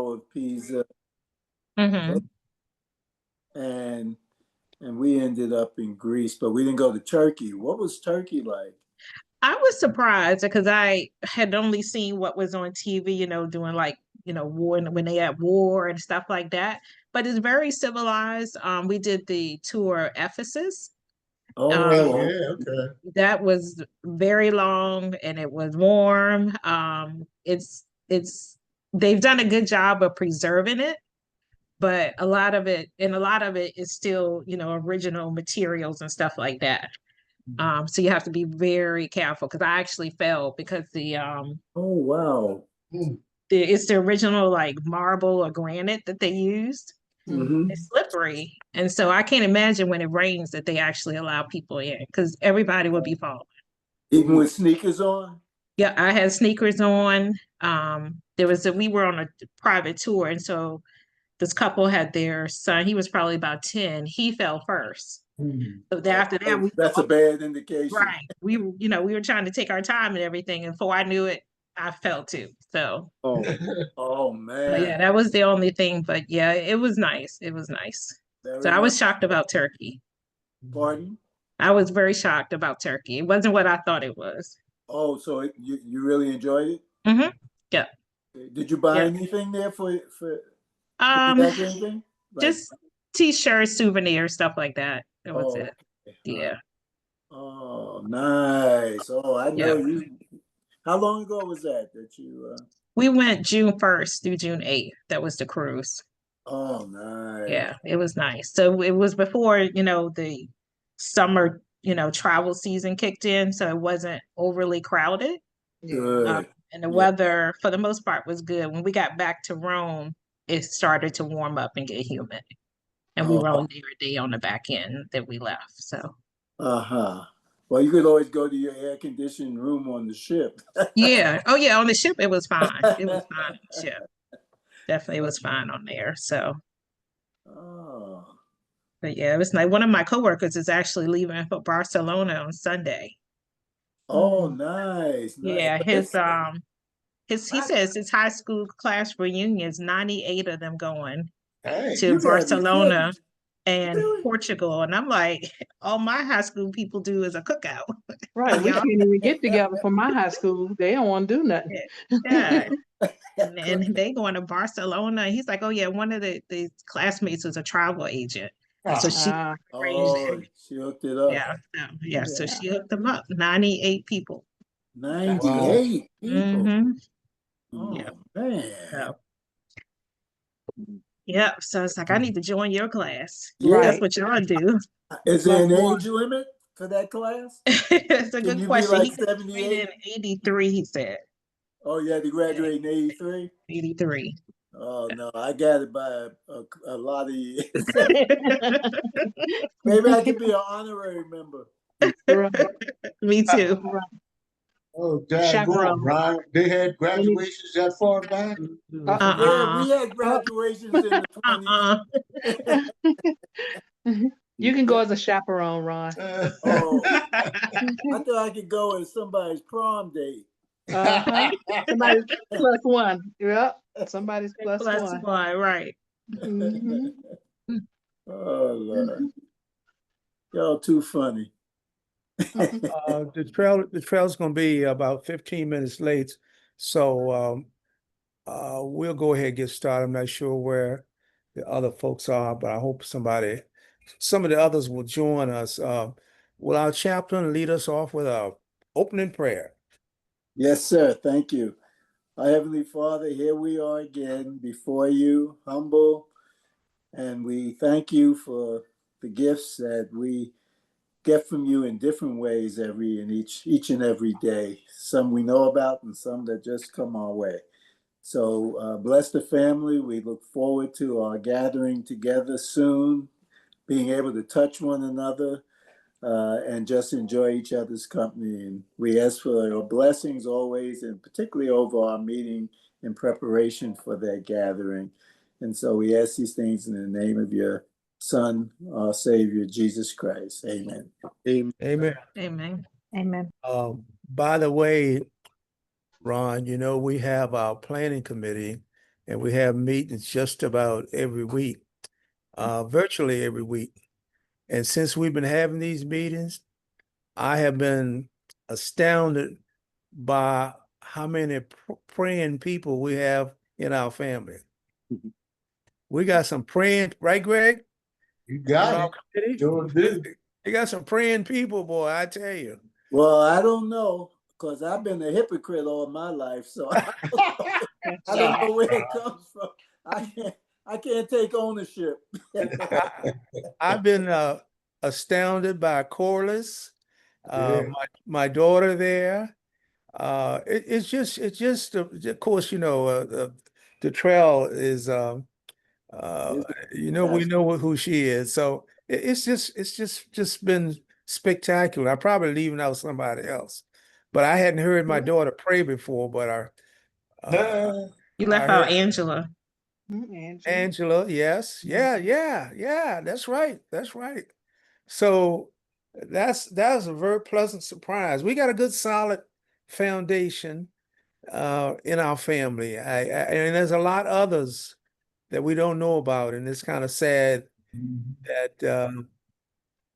of Pisa, Hmm. and we ended up in Greece, but we didn't go to Turkey. What was Turkey like? I was surprised because I had only seen what was on TV, doing like, war when they had war and stuff like that. But it's very civilized. We did the tour of Ephesus. Oh, Um, Yeah, okay. that was very long and it was warm. It's they've done a good job of preserving it, but a lot of it is still, original materials and stuff like that. So you have to be very careful because I actually fell because oh, wow. Hmm. it's the original like marble or granite that they used. Hmm. It's slippery, and so I can't imagine when it rains that they actually allow people in because everybody would be falling. Even with sneakers on? Yeah, I had sneakers on. We were on a private tour, and so this couple had their son. He was probably about 10. He fell first. Hmm. So then after that, we That's a bad indication. right. We were trying to take our time and everything, and before I knew it, I fell too. So, Oh, oh but yeah, man. that was the only thing. But yeah, it was nice. It was nice. So Very I nice. was shocked about Turkey. Pardon? I was very shocked about Turkey. It wasn't what I thought it was. Oh, so you really enjoyed it? Hmm. Yeah, Did you buy yeah. anything there for bring Um, back anything? Like, just t-shirts, souvenirs, stuff like that. That was oh, it. okay. Yeah, Oh, nice. Oh, I know yeah. you. How long ago was that you We went June 1st through June 8th. That was the cruise. oh, nice. Yeah, it was nice. So it was before, the summer, travel season kicked in, so it wasn't overly crowded. Um, Good. and the Yeah. weather, for the most part, was good. When we got back to Rome, it started to warm up and get humid. And we Oh, were only there a day on the back end that we left. So uh-huh. Well, you could always go to your air conditioned room on the ship. yeah. Oh yeah, on the ship it was fine. It was fine on the ship. Definitely was fine on there. So Oh. but yeah, it was like one of my coworkers is actually leaving for Barcelona on Sunday. Oh, nice. Nice. Yeah, That's he says his high school class reunions, 98 of them going Hey, to you gotta be Barcelona kidding. and Really? Portugal. And I'm like, all my high school people do is a cookout. Right. We Y'all, can't even get together for my high school. They don't want to do nothing. yeah. And they going to Barcelona. He's like, oh yeah, one of the classmates is a travel agent. So ah, she Ah, arranged Oh, it. she hooked it up. Yeah. So yeah. she hooked them up. 98 people. wow. 98 people. Mm-hmm. Yeah. Oh man. So yeah. So it's like I need to join your class. Yeah. That's Right. what y'all do. Is there Plus an one. age limit for that class? It's a Can good you be question. like He graduated 78? in 83, he said. Oh, you had to Yeah, graduate in 83? 83. Oh no, I got it by a lot of years. Maybe I could be an honorary member. Right. Me too. Right. Oh, daggone, Chaperone. Ron. They had Any- graduations that far back? Yeah, Uh-uh. we had graduations in the 20s. Uh-uh. You can go as a chaperone, Ron. Oh, I thought I could go as somebody's prom date. Uh-huh. Somebody's plus one. Yep. Somebody's plus Plus one. one, right. Hmm. Oh Lord, y'all too funny. The trail's gonna be about 15 minutes late, so we'll go ahead and get started. I'm not sure where the other folks are, but I hope some of the others will join us. Will our chaplain lead us off with a opening prayer? Yes, sir. Thank you. Our Heavenly Father, here we are again before you, humble, and we thank you for the gifts that we get from you in different ways each and every day. Some we know about and some that just come our way. So bless the family. We look forward to our gathering together soon, being able to touch one another and just enjoy each other's company. And we ask for your blessings always, and particularly over our meeting in preparation for that gathering. And so we ask these things in the name of your Son, our Savior, Jesus Christ. Amen. Amen. Amen. Amen. By the way, Ron, we have our planning committee, and we have meetings just about every week, virtually every week. And since we've been having these meetings, I have been astounded by how many praying people we have in our family. We got some praying, right, Greg? You In got our it. community? Sure do. You got some praying people, boy, I tell you. Well, I don't know, because I've been a hypocrite all my life, so I don't know where it comes from. I can't take ownership. I've been astounded by Corliss, Yeah. my daughter there. It's just of course, the trail is we know who she is. So it's just been spectacular. I'm probably leaving out somebody else, but I hadn't heard my daughter pray before, but You I left out heard Angela. Angela, yes. Yeah, that's right. That's right. So that's a very pleasant surprise. We got a good solid foundation in our family. And there's a lot others that we don't know about, and it's kind of sad that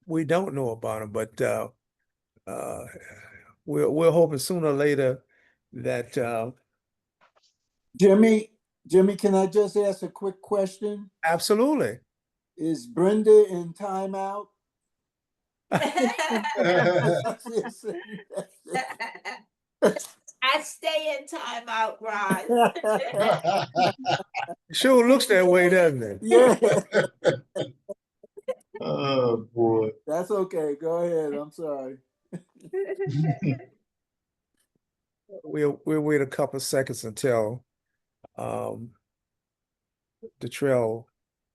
we don't know about them. But uh, we're hoping sooner or later that Jimmy, can I just ask a quick question? absolutely. Is Brenda in timeout? I stay in timeout, Ron. Sure looks that way, doesn't it? Yeah, Oh, boy. that's okay. Go ahead. I'm sorry. We'll wait a couple of seconds until um the trail.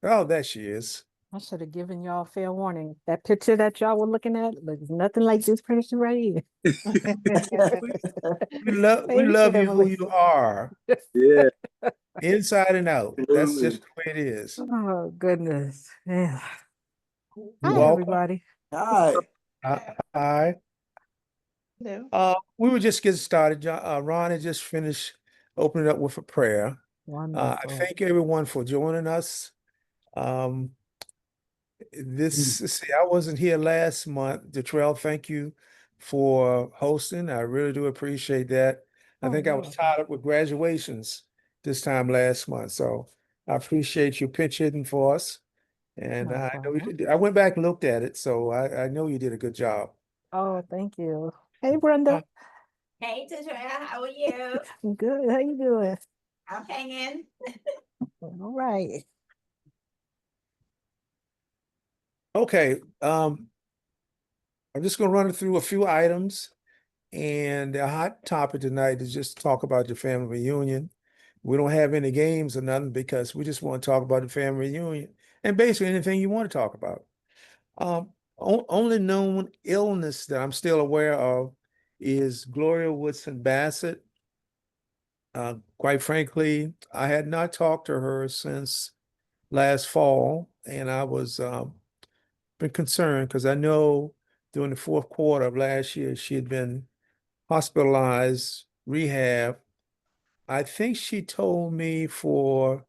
Oh, there she is. I should have given y'all fair warning. That picture that y'all were looking at looks nothing like this person right here. We love Hey, you who family. you are, Yeah, inside and out. That's absolutely. just the way it is. Oh, goodness. Yeah. Hi, Welcome. everybody. Hi. Hi. We were just getting started. Ron had just finished opening up with a prayer. I Wonderful. thank everyone for joining us. Um, see, I wasn't here last month. Detrell, thank you for hosting. I really do appreciate that. I Oh, think I you're was welcome. tied up with graduations this time last month, so I appreciate you pinch hitting for us. And No I know you problem. did. I went back and looked at it, so I know you did a good job. Oh, thank you. Hey, Brenda. Hey, Tatra, how are you? I'm good. How you doing? I'm hanging. All right. Okay, I'm just going to run through a few items, and the hot topic tonight is just talk about the family reunion. We don't have any games or nothing because we just want to talk about the family reunion and basically anything you want to talk about. Only known illness that I'm still aware of is Gloria Woodson Bassett. Quite frankly, I had not talked to her since last fall, and I was been concerned because I know during the fourth quarter of last year she had been hospitalized, rehab. I think she told me for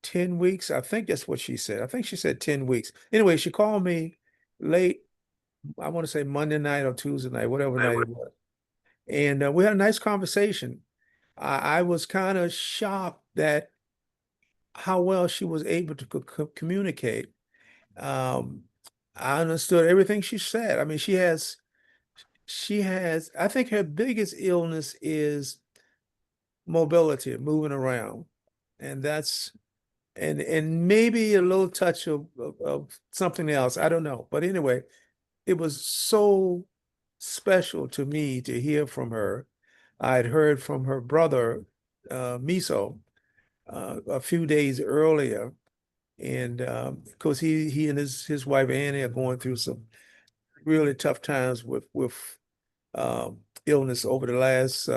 10 weeks. I think that's what she said. I think she said 10 weeks. Anyway, she called me late, I want to say Monday night or Tuesday night, whatever night it was. And we had a nice conversation. I was kind of shocked that how well she was able to communicate. Um, I understood everything she said. I mean, I think her biggest illness is mobility, moving around. And and maybe a little touch of something else. I don't know. But anyway, it was so special to me to hear from her. I'd heard from her brother, Miso, a few days earlier. And of course, he and his wife Annie are going through some really tough times with illness over the last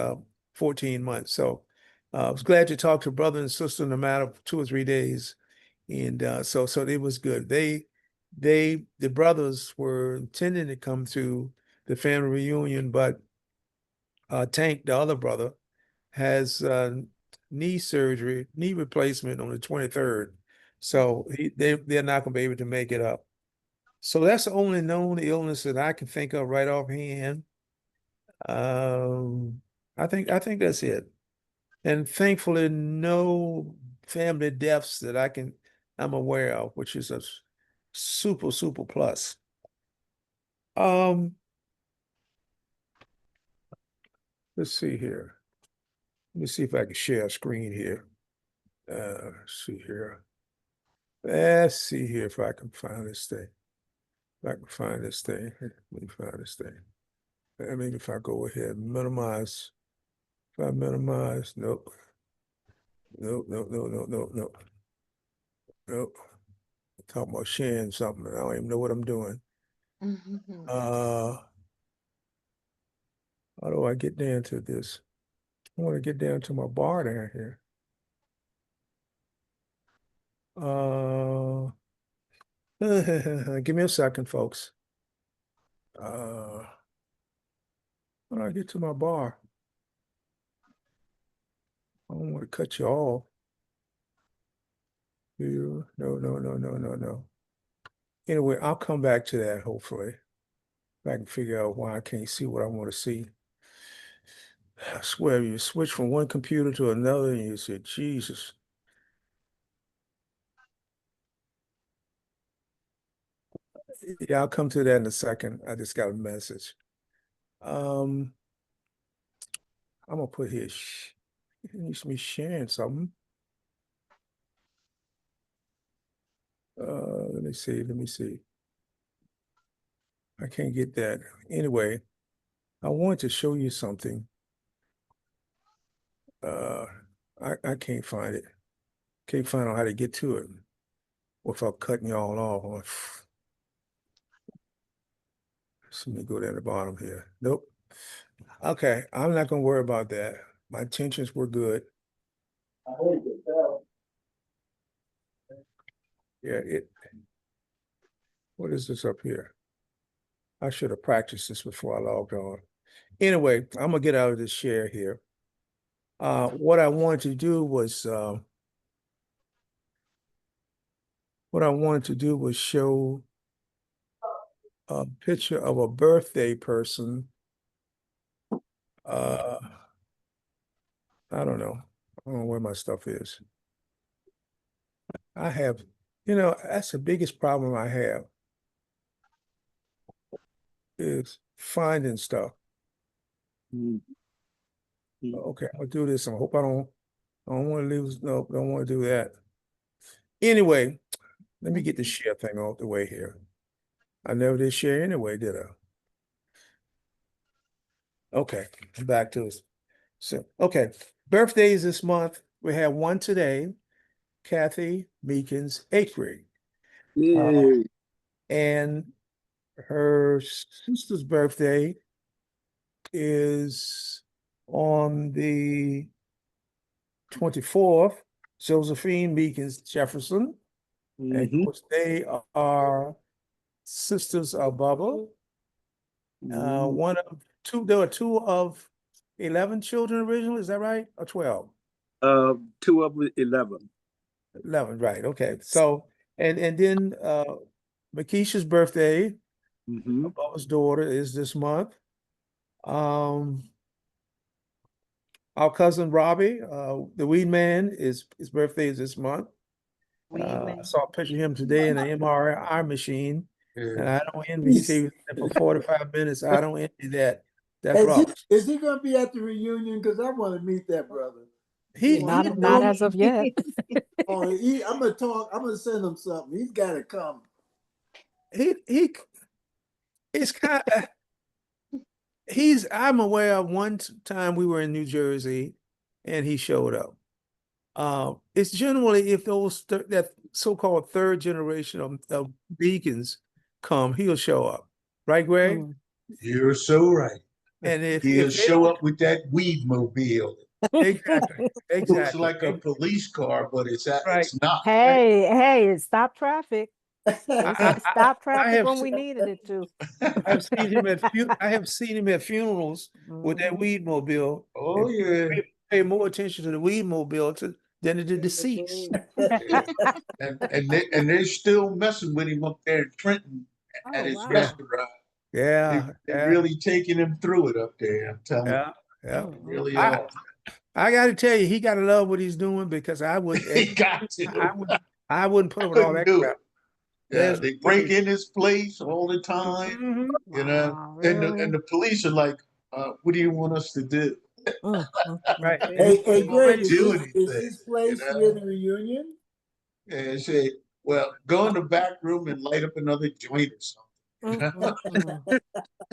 14 months. So I was glad to talk to brother and sister in a matter of 2 or 3 days. And so it was good. The brothers were intending to come to the family reunion, but Tank, the other brother, has knee surgery, knee replacement on the 23rd. So they're not gonna be able to make it up. So that's the only known illness that I can think of right offhand. I think that's it. And thankfully, no family deaths that I'm aware of, which is a super, super plus. Let's see here. Let me see if I can share a screen here. Let's see here. Let's see here if I can find this thing. If I can find this thing. Let me find this thing. Maybe if I go ahead and minimize. If I minimize, nope. Nope, nope, nope, nope, nope, nope. Nope. Talking about sharing something. I don't even know what I'm doing. How do I get down to this? I want to get down to my bar down here. Give me a second, folks. How do I get to my bar? I don't want to cut you off. No, no, no, no, no, no. Anyway, I'll come back to that, hopefully. If I can figure out why I can't see what I want to see. I swear, you switch from one computer to another and you say, Jesus. Yeah, I'll come to that in a second. I just got a message. I'm gonna put here, it needs to be sharing something. Let me see. I can't get that. Anyway, I wanted to show you something. I can't find it. Can't find out how to get to it without cutting y'all off. So let me go down the bottom here. Nope. Okay, I'm not gonna worry about that. My intentions were good. I heard you tell. Yeah, what is this up here? I should have practiced this before I logged on. Anyway, I'm gonna get out of this share here. What I wanted to do was show a picture of a birthday person. I don't know. I don't know where my stuff is. I have, that's the biggest problem I have is finding stuff. Okay, I'll do this. I hope I don't want to lose. No, don't want to do that. Anyway, let me get the share thing off the way here. I never did share anyway, did I? Okay, back to us. So, okay, birthdays this month. We have one today, Kathy Meekins, 8th grade. Yeah. And her sister's birthday is on the 24th, Josephine Meekins Jefferson. And of course, they are sisters of Bubba. One of two, there were 2 of 11 children originally, is that right? Or 12? 2 of 11. 11, right, okay. So, and then Makisha's birthday, Bubba's daughter, is this month. Our cousin Robbie, the weed man, his birthday is this month. I saw a picture of him today in an MRI machine, and I don't envy. He said he was there for 45 minutes. I don't envy that. That's rough. Is he going to be at the reunion? Because I want to meet that brother. Not as of yet. I'm gonna talk. I'm gonna send him something. He's got to come. It's kind of. I'm aware of one time we were in New Jersey, and he showed up. It's generally if those that so-called third generation of Beacons come, he'll show up, right, Greg? You're so right. And He'll show up with that weed mobile. Exactly. Looks like a police car, but it's not. Hey, stop traffic. I Stop traffic have when we needed it to. I have seen him at funerals with that weed mobile. Oh yeah. pay more attention to the weed mobile than to the deceased. Yeah. And they're still messing with him up there in Trenton at Oh, his wow. restaurant. Yeah, They're yeah, really taking him through it up there. I'm telling you, yeah, yeah. they really I are. I got to tell you, he got to love what he's doing because I would, He got I to. would, I wouldn't put up with all Couldn't that do crap. it. Yeah, There's they no break way. in his place all the time, Mhm. Wow, and the really? police are like, what do you want us to do? Right. And Hey, he hey, Greg, already Do is anything, this place you near know? the reunion? And say, well, go in the back room and light up another joint or something.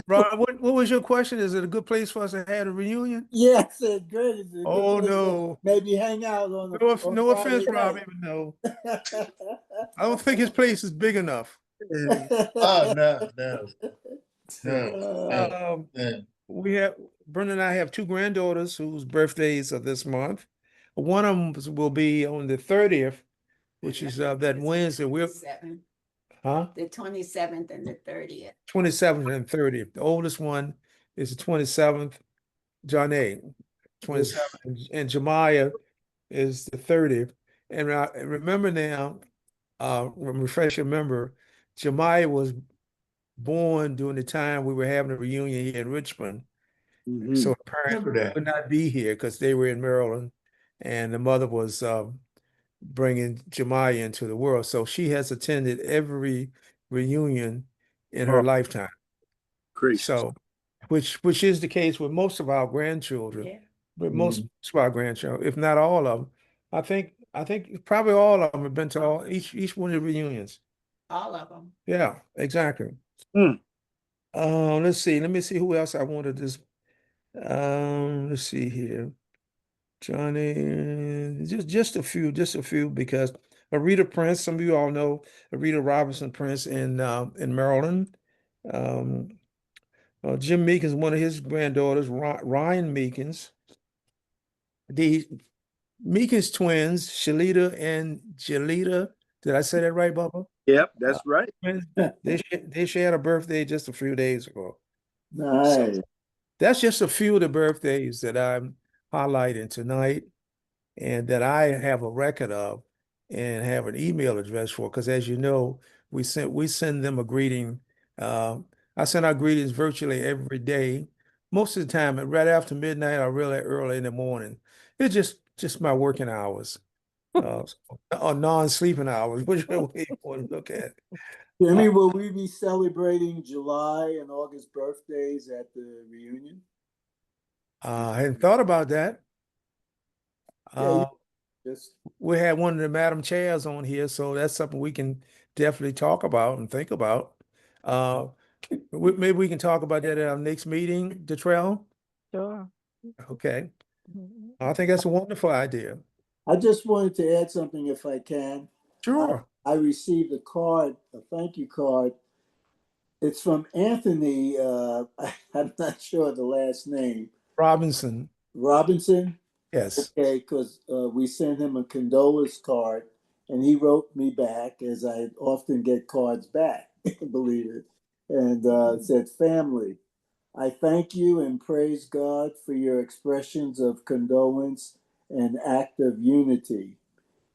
Ron, what was your question? Is it a good place for us to have a reunion? Yeah, I said, Greg, is it a good Oh place to no. maybe hang out on on No offense, Friday Rob, night? even though I don't think his place is big enough. Oh, no, no, no, no, Um, no. we have Brenda and I have two granddaughters whose birthdays are this month. One of them will be on the 30th, which is that Wednesday. We're 27th, huh? the 27th and the 30th. 27th and 30th. The oldest one is the 27th, John A. 27th, and Jemiah is the 30th. And remember now, refresh your memory, Jemiah was born during the time we were having a reunion here in Richmond. So Mhm. her parents Remember that. would not be here because they were in Maryland, and the mother was bringing Jemiah into the world. So she has attended every reunion in her Oh, lifetime. gracious. So, which is the case with most of our grandchildren, Yeah, but most of our grandchildren, if not all of them. I think probably all of them have been to each one of the reunions. all of them. Yeah, exactly. Mm. Let's see. Let me see who else I wanted this. Let's see here. Johnny, just a few because Arita Prince, some of you all know Arita Robinson Prince in Maryland. Um, Jim Meekins, one of his granddaughters, Ryan Meekins. The Meekins twins, Shalita and Jalita. Did I say that right, Bubba? Yep, that's right. Twins, they shared a birthday just a few days ago. So Nice. that's just a few of the birthdays that I'm highlighting tonight and that I have a record of and have an email address for. Because as you know, we send them a greeting. I send out greetings virtually every day, most of the time right after midnight or really early in the morning. It's just my working hours, uh, or non-sleeping hours, whichever way you want to look at it. Jimmy, will we be celebrating July and August birthdays at the reunion? I hadn't thought about that. Yeah, you Uh, just we had one of the Madam Chairs on here, so that's something we can definitely talk about and think about. Uh, maybe we can talk about that at our next meeting, Detrell. Sure. Okay, Mhm. I think that's a wonderful idea. I just wanted to add something if I can. Sure. I received a card, a thank you card. It's from Anthony. I'm not sure the last name. Robinson. Robinson. Yes. Okay, because we sent him a condolence card, and he wrote me back, as I often get cards back, believe it, and said, "Family, I thank you and praise God for your expressions of condolence and act of unity.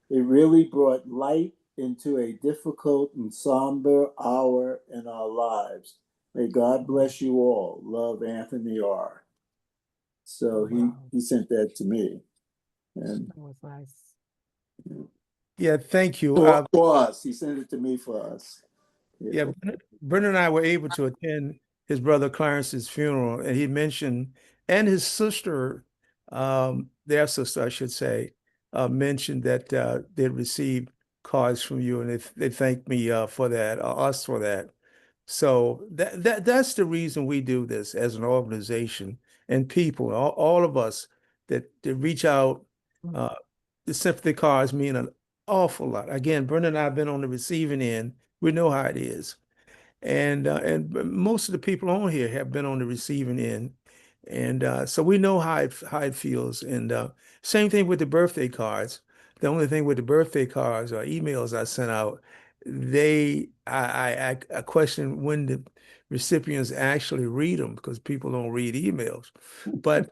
It really brought light into a difficult and somber hour in our lives. May God bless you all. Love, Anthony R." So Wow. he sent that to me, and That was nice. Yeah, thank you. for us, he sent it to me for us. Yeah, Brendan and I were able to attend his brother Clarence's funeral, and he mentioned, and his sister, their sister, I should say, mentioned that they'd received cards from you, and they thanked me for that, us for that. So that's the reason we do this as an organization and people, all of us that reach out. Uh, the sympathy cards mean an awful lot. Again, Brendan and I have been on the receiving end. We know how it is. And most of the people on here have been on the receiving end. And so we know how it feels. And same thing with the birthday cards. The only thing with the birthday cards or emails I sent out, I question when the recipients actually read them because people don't read emails. But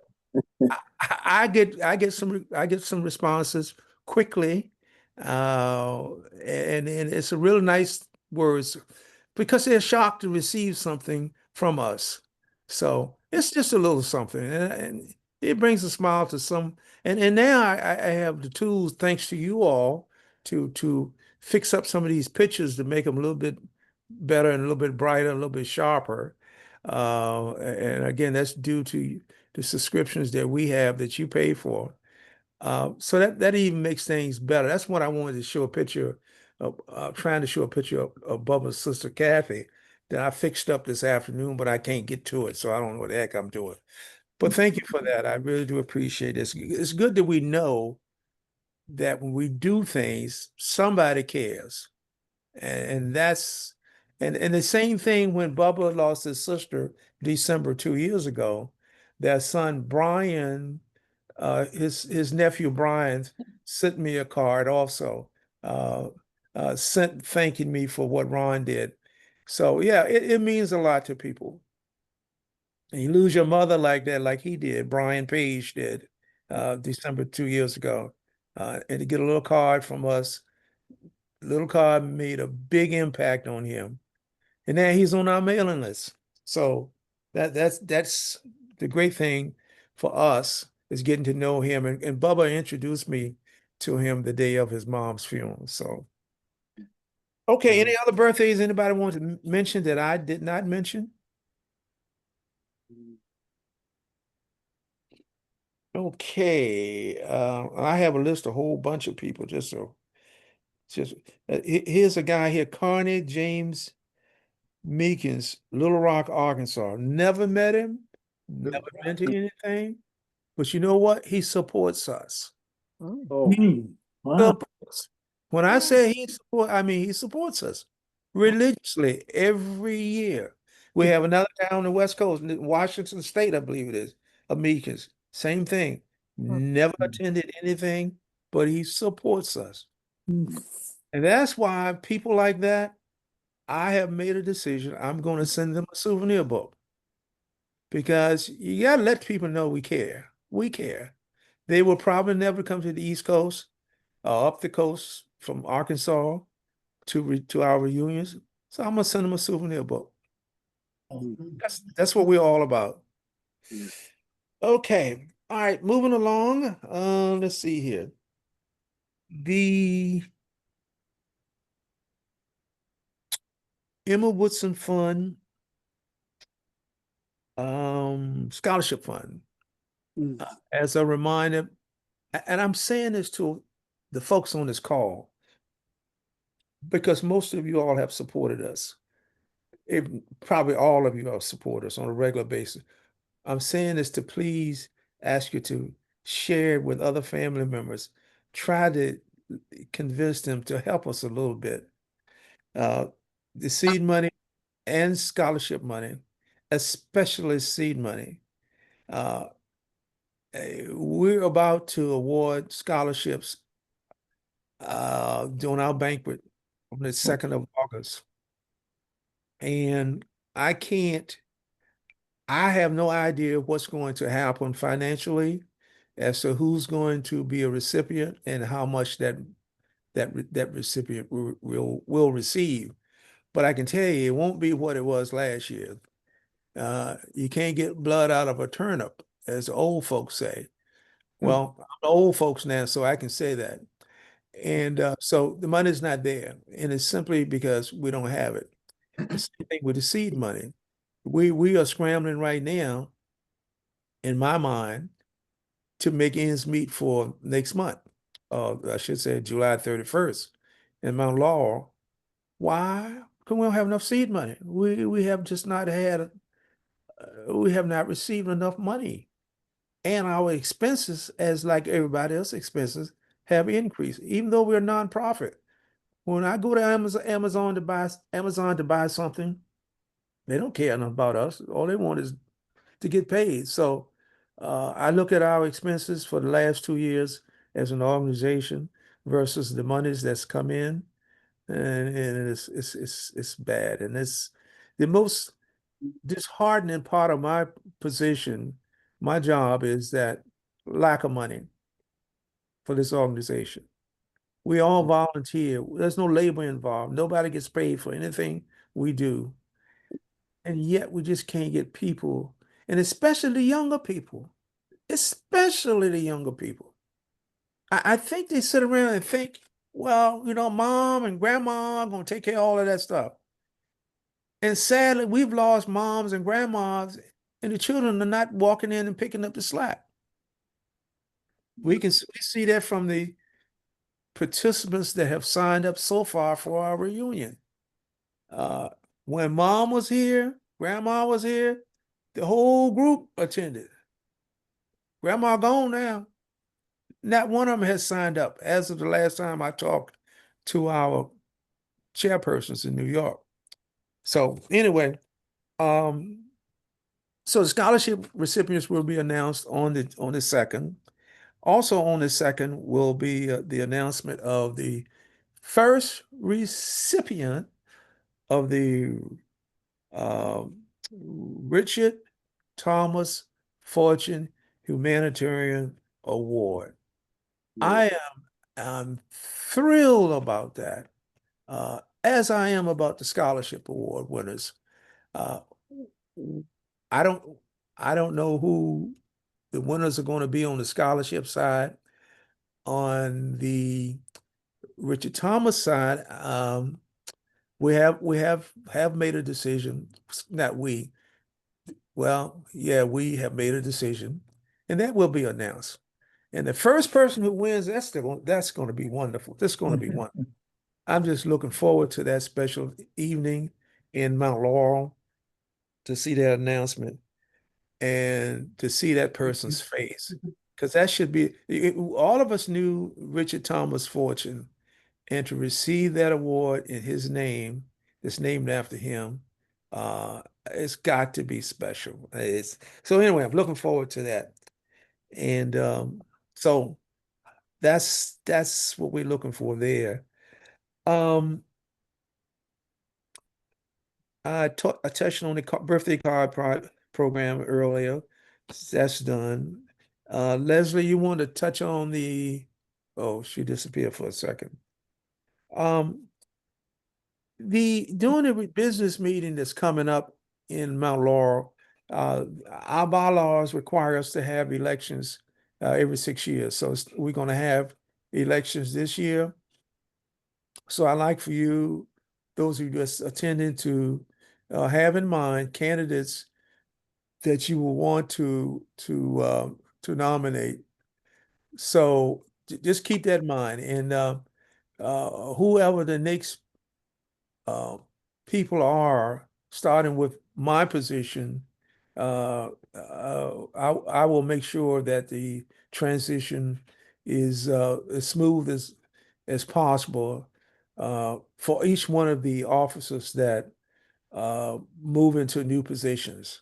I get some responses quickly, and it's a real nice words because they're shocked to receive something from us. So it's just a little something, and it brings a smile to some. And now I have the tools, thanks to you all, to fix up some of these pictures to make them a little bit better and a little bit brighter, a little bit sharper. And again, that's due to the subscriptions that we have that you pay for. So that even makes things better. That's what I wanted to show a picture of, trying to show a picture of Bubba's sister Kathy that I fixed up this afternoon, but I can't get to it, so I don't know what the heck I'm doing. But thank you for that. I really do appreciate this. It's good that we know that when we do things, somebody cares. And that's and the same thing when Bubba lost his sister December 2 years ago, their son Brian, his nephew Brian sent me a card also, sent thanking me for what Ron did. So yeah, it means a lot to people. And you lose your mother like that, like he did, Brian Page did, December 2 years ago. And to get a little card from us, little card made a big impact on him. And now he's on our mailing list. So that's the great thing for us is getting to know him. And Bubba introduced me to him the day of his mom's funeral. So okay, any other birthdays anybody want to mention that I did not mention? Okay, I have a list, a whole bunch of people. Here's a guy here, Carney James Meekins, Little Rock, Arkansas. Never met him, never been to anything, but you know what? He supports us. Oh, wow. Supports. When I say I mean he supports us religiously every year. We have another town on the West Coast, Washington State, I believe it is, of Meekins. Same thing. Never attended anything, but he supports us. And that's why people like that, I have made a decision. I'm going to send them a souvenir book because you got to let people know we care. We care. They will probably never come to the East Coast or up the coast from Arkansas to our reunions. So I'm going to send them a souvenir book. That's what we're all about. Okay. All right. Moving along. Let's see here. The Emma Woodson Fund Scholarship Fund. As a reminder, and I'm saying this to the folks on this call because most of you all have supported us. Probably all of you all support us on a regular basis. I'm saying this to please ask you to share it with other family members. Try to convince them to help us a little bit. The seed money and scholarship money, especially seed money. We're about to award scholarships during our banquet on the 2nd of August. And I have no idea what's going to happen financially as to who's going to be a recipient and how much that recipient will receive. But I can tell you it won't be what it was last year. You can't get blood out of a turnip, as the old folks say. Well, I'm old folks now, so I can say that. And so the money's not there, and it's simply because we don't have it. The same thing with the seed money. We are scrambling right now, in my mind, to make ends meet for next month. I should say July 31st in Mt.Laurel. Why? Because we don't have enough seed money. We have just not had, we have not received enough money. And our expenses, as like everybody else's expenses, have increased, even though we're a nonprofit. When I go to Amazon to buy something, they don't care enough about us. All they want is to get paid. So I look at our expenses for the last 2 years as an organization versus the monies that's come in, and it's bad. And it's the most disheartening part of my position my job is that lack of money for this organization. We all volunteer. There's no labor involved. Nobody gets paid for anything we do. And yet we just can't get people, and especially the younger people, especially the younger people. I think they sit around and think, well, mom and grandma are going to take care of all of that stuff. And sadly, we've lost moms and grandmas, and the children are not walking in and picking up the slack. We see that from the participants that have signed up so far for our reunion. When mom was here, grandma was here, the whole group attended. Grandma gone now. Not one of them has signed up as of the last time I talked to our chairpersons in New York. So anyway, so the scholarship recipients will be announced on the 2nd. Also on the 2nd will be the announcement of the first recipient of the Richard Thomas Fortune Humanitarian Award. I am thrilled about that, as I am about the scholarship award winners. I don't know who the winners are going to be on the scholarship side. On the Richard Thomas side, we have made a decision. Not we. Well, yeah, we have made a decision, and that will be announced. And the first person who wins, that's going to be wonderful. That's going to be wonderful. I'm just looking forward to that special evening in Mt.Laurel to see that announcement and to see that person's face. Because that should be, all of us knew Richard Thomas Fortune, and to receive that award in his name, it's named after him, it's got to be special. So anyway, I'm looking forward to that. And so that's what we're looking for there. I touched on the birthday card program earlier. That's done. Leslie, you want to touch on oh, she disappeared for a second. During the business meeting that's coming up in Mt.Laurel, our bylaws require us to have elections every 6 years. So we're going to have elections this year. So I'd like for you, those who just attending, to have in mind candidates that you will want to nominate. So just keep that in mind, and whoever the next people are, starting with my position, I will make sure that the transition is as smooth as possible for each one of the officers that move into new positions.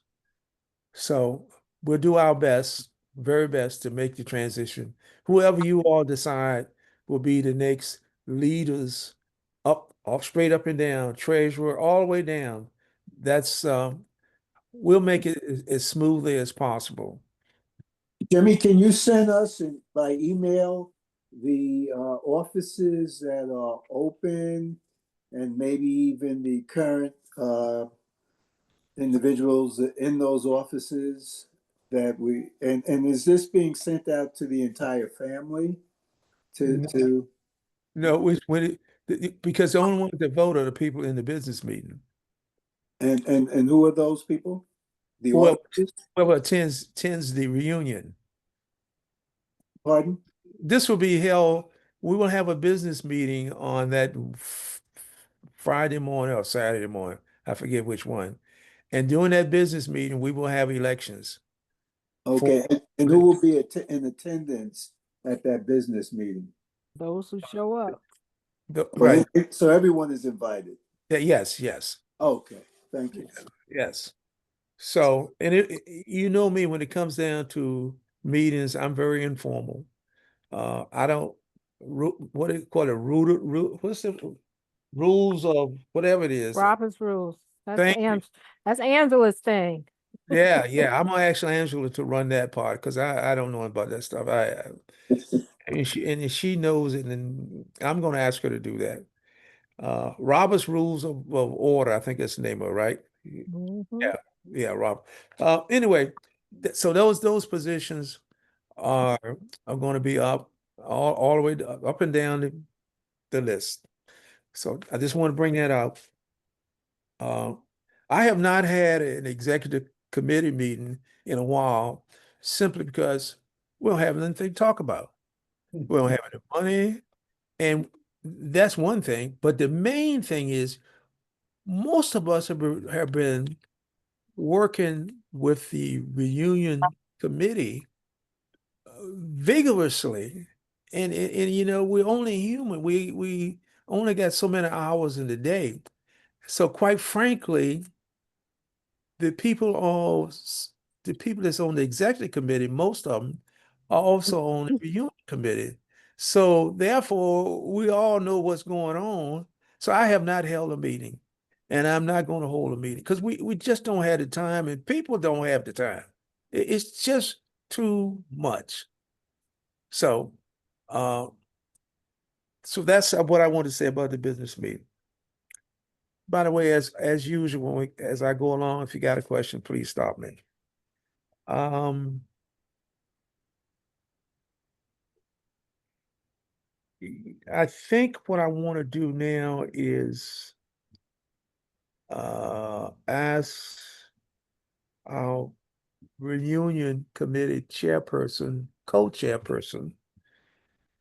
So we'll do our best, very best, to make the transition. Whoever you all decide will be the next leaders, straight up and down, treasurer, all the way down. That's we'll make it as smoothly as possible. Jimmy, can you send us by email the offices that are open, and maybe even the current individuals in those offices and is this being sent out to the entire family to No, because the only ones that vote are the people in the business meeting. and who are those people? The Whoever, offices? whoever attends the reunion. Pardon? This will be held, we will have a business meeting on that Friday morning or Saturday morning. I forget which one. And during that business meeting, we will have elections. Okay, and who will be in attendance at that business meeting? Those who show up. Right. So everyone is invited. Yes. Okay, thank you. Yes. So, and you know me, when it comes down to meetings, I'm very informal. I don't, what do you call it, what's the rules of whatever it is? Robert's rules. Thank you. That's Angela's thing. Yeah. I'm gonna ask Angela to run that part because I don't know about that stuff. And she knows it, and I'm gonna ask her to do that. Robert's Rules of Order, I think that's the name of it, right? Mhm. Yeah, yeah, Rob. Anyway, so those positions are going to be up all the way up and down the list. So I just want to bring that out. Uh, I have not had an executive committee meeting in a while simply because we don't have anything to talk about. We don't have any money, and that's one thing. But the main thing is most of us have been working with the reunion committee vigorously. And you know, we're only human. We only got so many hours in the day. So quite frankly, the people all the people that's on the executive committee, most of them are also on the reunion committee. So therefore, we all know what's going on. So I have not held a meeting, and I'm not going to hold a meeting because we just don't have the time, and people don't have the time. It's just too much. So, uh, so that's what I want to say about the business meeting. By the way, as usual, as I go along, if you got a question, please stop me. Um, I think what I want to do now is ask our reunion committee chairperson, co-chairperson,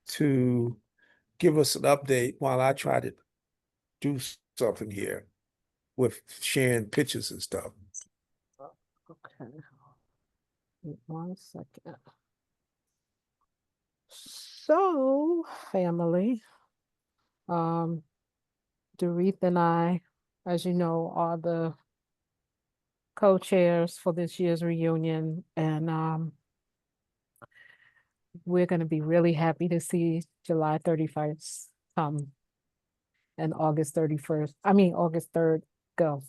to give us an update while I try to do something here with sharing pictures and stuff. Okay. Wait 1 second. So, family, um, Doretha and I, as you know, are the co-chairs for this year's reunion, and we're going to be really happy to see July 31st come and August 3rd go.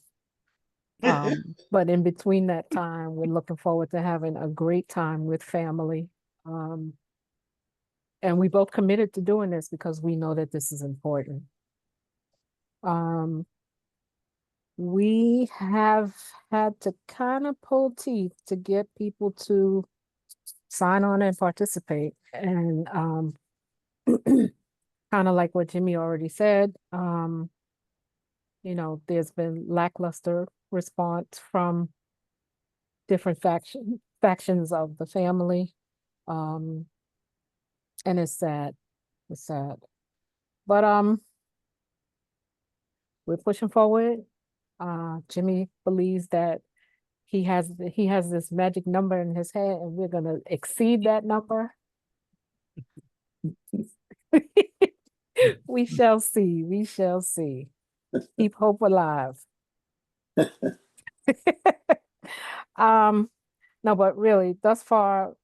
But in between that time, we're looking forward to having a great time with family. And we both committed to doing this because we know that this is important. We have had to kind of pull teeth to get people to sign on and participate. And kind of like what Jimmy already said, you know, there's been lackluster response from different factions of the family. And it's sad. It's sad. But we're pushing forward. Jimmy believes that he has this magic number in his head, and we're gonna exceed that number. We shall see. We shall see. Keep hope alive. No, but really, thus far,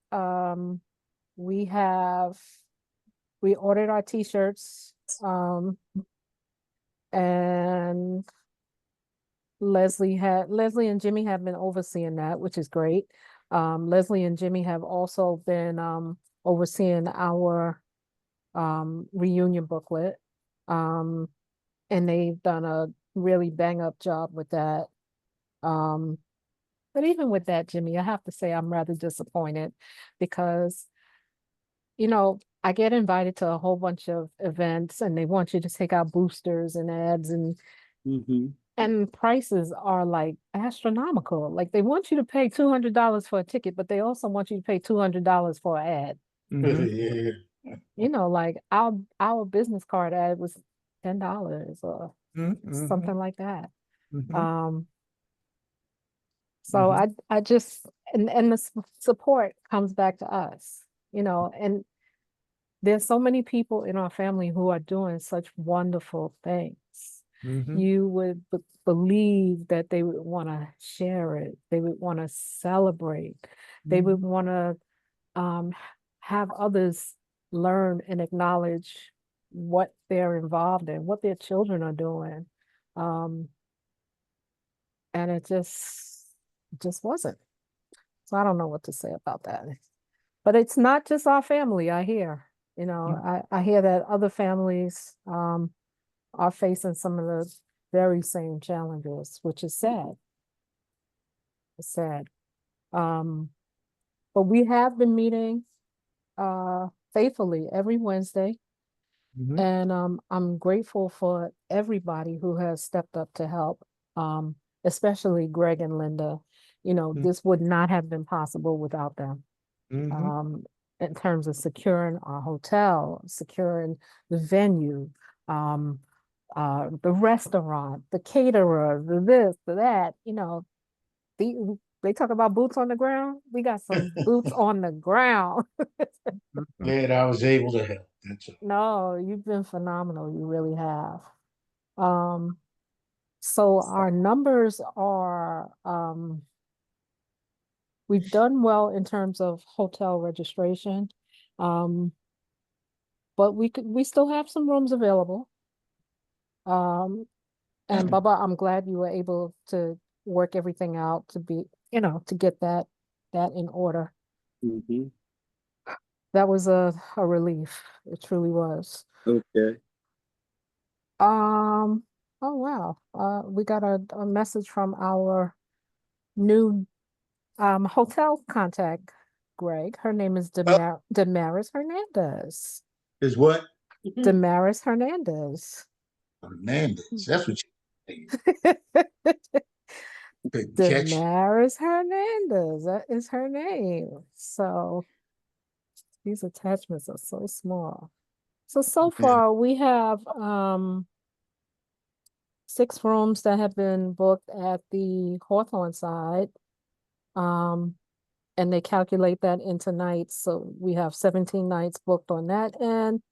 we ordered our t-shirts, and Leslie and Jimmy have been overseeing that, which is great. Leslie and Jimmy have also been overseeing our reunion booklet. And they've done a really bang up job with that. But even with that, Jimmy, I have to say I'm rather disappointed because, you know, I get invited to a whole bunch of events and they want you to take out boosters and ads, and prices are like astronomical. Like they want you to pay $200 for a ticket, but they also want you to pay $200 for an ad. Mhm. Yeah. You know, like our business card ad was $10 or Mhm. something like that. Mhm. So Mhm. I just, and the support comes back to us, you know, and there's so many people in our family who are doing such wonderful things. Mhm. You would believe that they would want to share it. They would want to celebrate. They would want to have others learn and acknowledge what they're involved in, what their children are doing. And it just, It just wasn't. So I don't know what to say about that. But it's not just our family, I hear. You know, I hear that other families are facing some of the very same challenges, which is sad. It's sad. But we have been meeting faithfully every Wednesday. Mhm. And I'm grateful for everybody who has stepped up to help, especially Greg and Linda. You know, Mm. this would not have been possible without them. Mhm. In terms of securing our hotel, securing the venue, the restaurant, the caterer, the this, the that, you know, they talk about boots on the ground. We got some boots on the ground. Glad I was able to help. That's all. No, you've been phenomenal. You really have. Um, so our numbers are, we've done well in terms of hotel registration. But we still have some rooms available. And Bubba, I'm glad you were able to work everything out to be, you know, to get that in order. Mhm. That was a relief. It truly was. Okay. Oh wow. We got a message from our new hotel contact, Greg. Her name is Damaris Hernandez. Is what? Damaris Hernandez. Hernandez. That's what you say. Couldn't catch. Damaris Hernandez. That is her name. So these attachments are so small. So Yeah. far we have 6 rooms that have been booked at the Hawthorne side. And they calculate that into nights. So we have 17 nights booked on that end.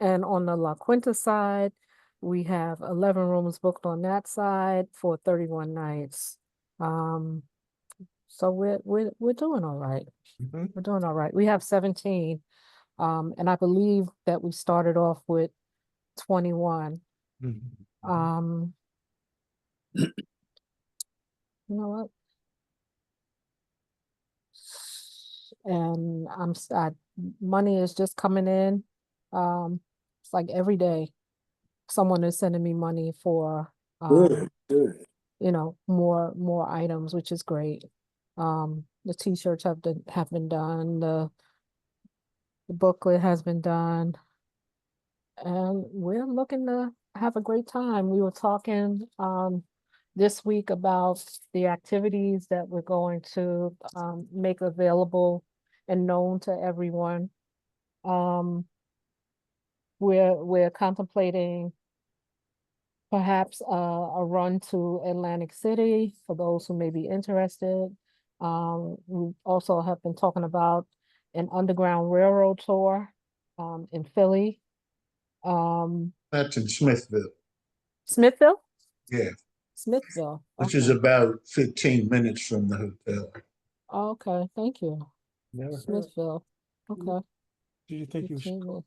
And on the La Quinta side, we have 11 rooms booked on that side for 31 nights. So we're doing all right. Mhm. We're doing all right. We have 17. And I believe that we started off with 21. Mhm. Um, you know what? And money is just coming in. It's like every day someone is sending me money for Good, good. you know, more items, which is great. The t-shirts have been done, the booklet has been done, and we're looking to have a great time. We were talking this week about the activities that we're going to make available and known to everyone. We're contemplating perhaps a run to Atlantic City for those who may be interested. We also have been talking about an Underground Railroad tour in Philly. That's in Smithville. Smithville? Yeah. Smithville. Which is Okay. about 15 minutes from the hotel. Okay, thank you. Never heard. Smithville. Okay. Do you think you 15 minutes.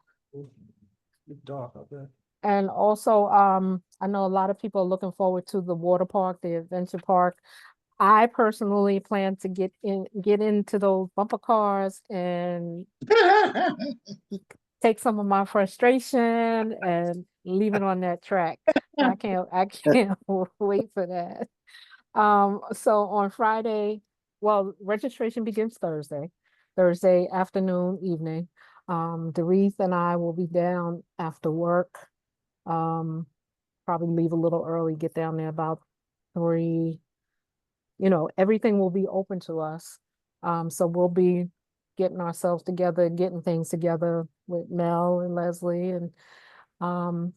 it's dark out there? And also, I know a lot of people are looking forward to the water park, the adventure park. I personally plan to get into those bumper cars and take some of my frustration and leave it on that track. I can't wait for that. So on Friday, well, registration begins Thursday afternoon, evening. Doris and I will be down after work. Probably leave a little early, get down there about 3. You know, everything will be open to us. So we'll be getting ourselves together, getting things together with Mel and Leslie and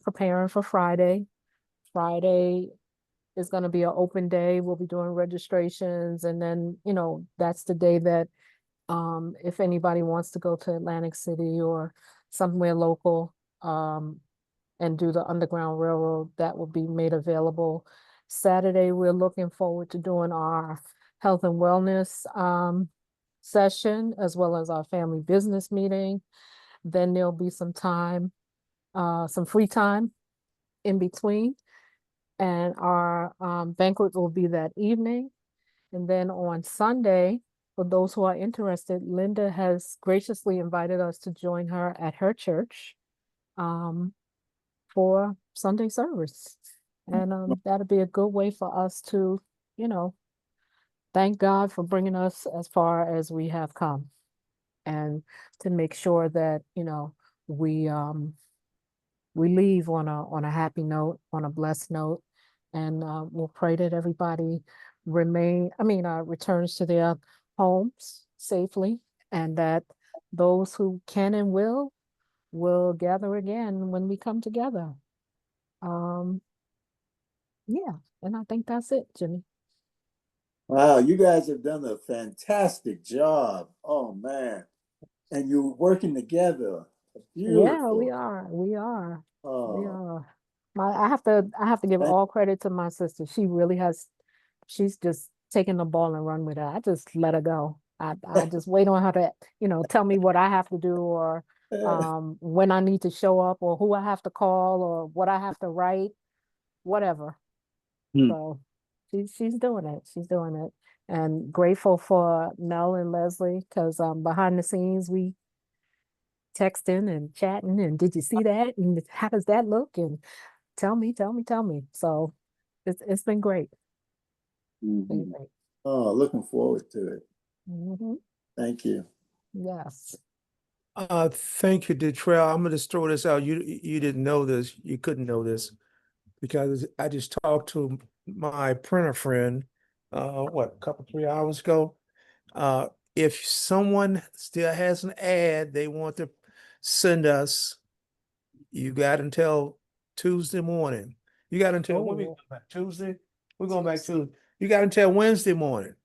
preparing for Friday. Friday is going to be an open day. We'll be doing registrations. And then, you know, that's the day that if anybody wants to go to Atlantic City or somewhere local, and do the Underground Railroad, that will be made available. Saturday, we're looking forward to doing our health and wellness session, as well as our family business meeting. Then there'll be some time, some free time in between. And our banquet will be that evening. And then on Sunday, for those who are interested, Linda has graciously invited us to join her at her church for Sunday service. And that'll be a good way for us to, you know, thank God for bringing us as far as we have come, and to make sure that, you know, we leave on a happy note, on a blessed note, and we'll pray that everybody returns to their homes safely, and that those who can and will gather again when we come together. Yeah, and I think that's it, Jimmy. Wow, you guys have done a fantastic job. Oh man. And you're working together. Yeah, we Beautiful. are. We are. We Oh, are. I have to give thank all credit to my sister. She's just taking the ball and run with it. I just let her go. I just wait on her to, tell me what I have to do, or when I need to show up, or who I have to call, or what I have to write, whatever. Hmm. So she's doing it. She's doing it. And grateful for Mel and Leslie, because behind the scenes we texting and chatting, and did you see that? And how does that look? And tell me, tell me, tell me. So it's been great. Been Mhm. great. Oh, looking forward to it. Hmm. Thank you. Yes. Thank you, Detrell. I'm gonna just throw this out. You didn't know this. You couldn't know this because I just talked to my printer friend, a couple 3 hours ago. Uh, if someone still has an ad they want to send us, you got until Tuesday morning. You got until when we Oh, going back? Tuesday? We're going back Tuesday. You got until Wednesday morning.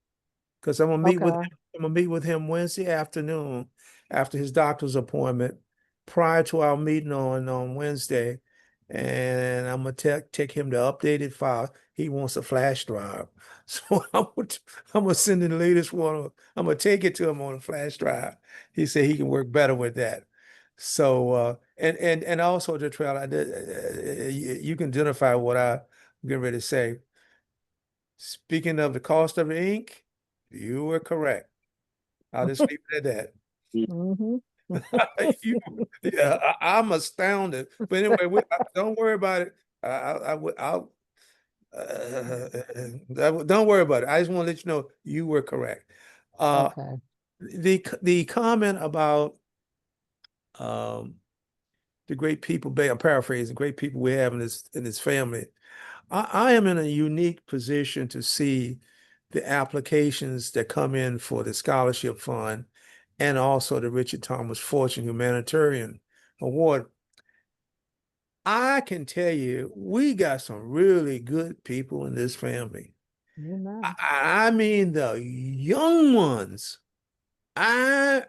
Because okay. I'm gonna meet with him Wednesday afternoon after his doctor's appointment, prior to our meeting on Wednesday. And I'm gonna take him the updated file. He wants a flash drive. So I'm gonna send him the latest one. I'm gonna take it to him on a flash drive. He said he can work better with that. So and also the trail, you can identify what I'm getting ready to say. Speaking of the cost of the ink, you were correct. I'll just leave it at that. Hmm. You, yeah, I'm astounded. But anyway, don't worry about it. I'll don't worry about it. I just want to let you know you were correct. Uh, Okay. the comment about um the great people, I'm paraphrasing, great people we have in this family. I am in a unique position to see the applications that come in for the scholarship fund and also the Richard Thomas Fortune Humanitarian Award. I can tell you, we got some really good people in this family. Amen. I mean, the young ones. It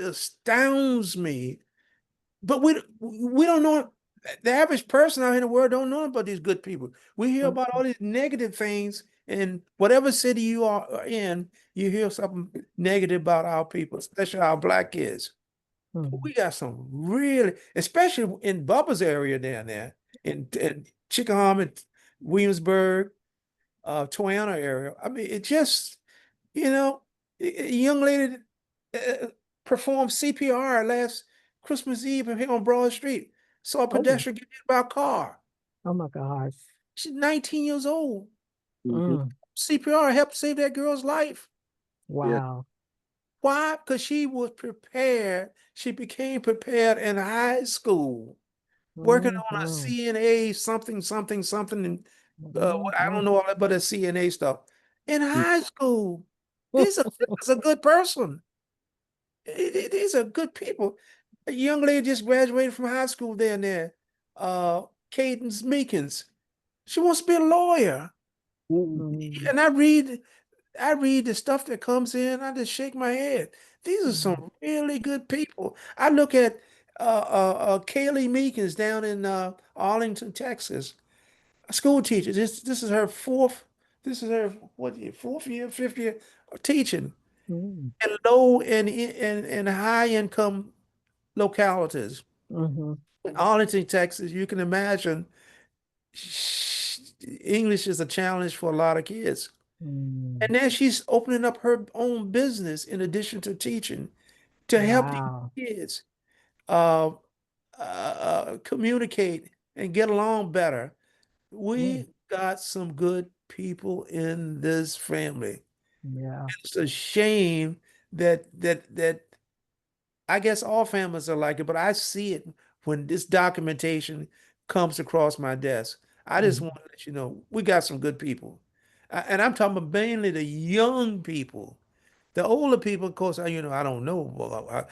astounds me, but we don't know. The average person out here in the world don't know about these good people. We hear about all these negative things in whatever city you are in. You hear something negative about our people, especially our black kids. Mhm. We got some really, especially in Bubba's area down there, in Chickahaw and Williamsburg, Toanna area. I mean, it just, you know, a young lady uh, performed CPR last Christmas Eve here on Broad Street. Saw a Oh, pedestrian get hit by a car. oh my gosh. She's 19 years old. Mhm. Mm, CPR helped save that girl's life. Yeah. wow. Why? Because she was prepared. She became prepared in high school, working on a Hmm. CNA something, and I Hmm. don't know all that but a CNA stuff in high school. This is a good person. These are good people. A young lady just graduated from high school down there, Cadence Meekins. She wants to be a lawyer. Mhm. Mm, And I read the stuff that comes in, I just shake my head. These are mm, some really good people. I look at Kaylee Meekins down in Arlington, Texas, a school teacher. This is her this is her fourth year, fifth year of teaching mm, in low and high income localities. mhm, In Arlington, Texas, you can imagine English is a challenge for a lot of kids. Mm. And now she's opening up her own business in addition to teaching to help these Wow. kids communicate and get along better. We got some good people in this family. Yeah. It's a shame that I guess all families are like it, but I see it when this documentation comes across my desk. I just want to let you know we got some good people. And I'm talking about mainly the young people. The older people, of course, I don't know. Well,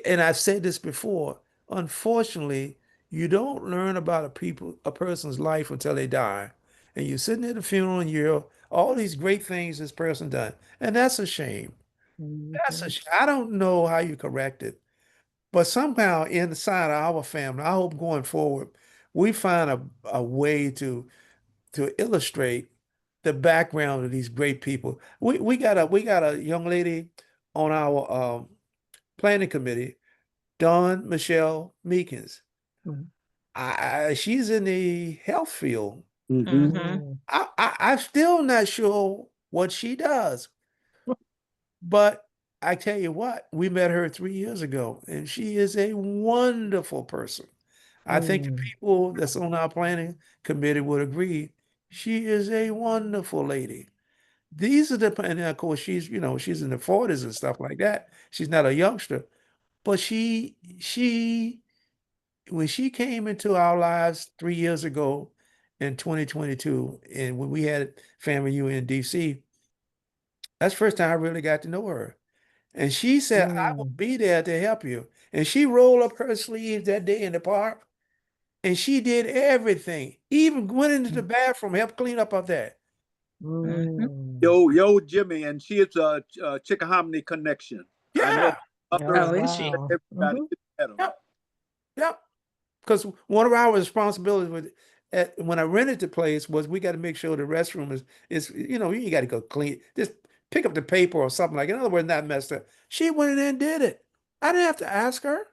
and I've said this before. Unfortunately, you don't learn about a person's life until they die. And you're sitting at the funeral and you're all these great things this person done, and that's a shame. That's a Mhm. shame. I don't know how you correct it, but somehow inside our family, I hope going forward, we find a way to illustrate the background of these great people. We got a young lady on our planning committee, Dawn Michelle Meekins. Mhm. She's in the health field. Mhm. Mm. I'm still not sure what she does, but I tell you what, we met her 3 years ago, and she is a wonderful person. I think the Mm. people that's on our planning committee would agree. She is a wonderful lady. These are the, and of course she's in the 40s and stuff like that. She's not a youngster, but she when she came into our lives 3 years ago in 2022, and when we had family union in DC, that's the first time I really got to know her. And she said, I will Mm. be there to help you. And she rolled up her sleeves that day in the park and she did everything, even went into the bathroom, helped clean up there. Mhm. Mm. Yo, Jimmy, and she is a Chickahominy connection. I know Yeah, her Oh, Oh, and is she? wow. everybody Mhm. met them. yep, yep. Because one of our responsibilities when I rented the place was we got to make sure the restroom is you got to go clean, just pick up the paper or something like. In other words, not messed up. She went in there and did it. I didn't have to ask her.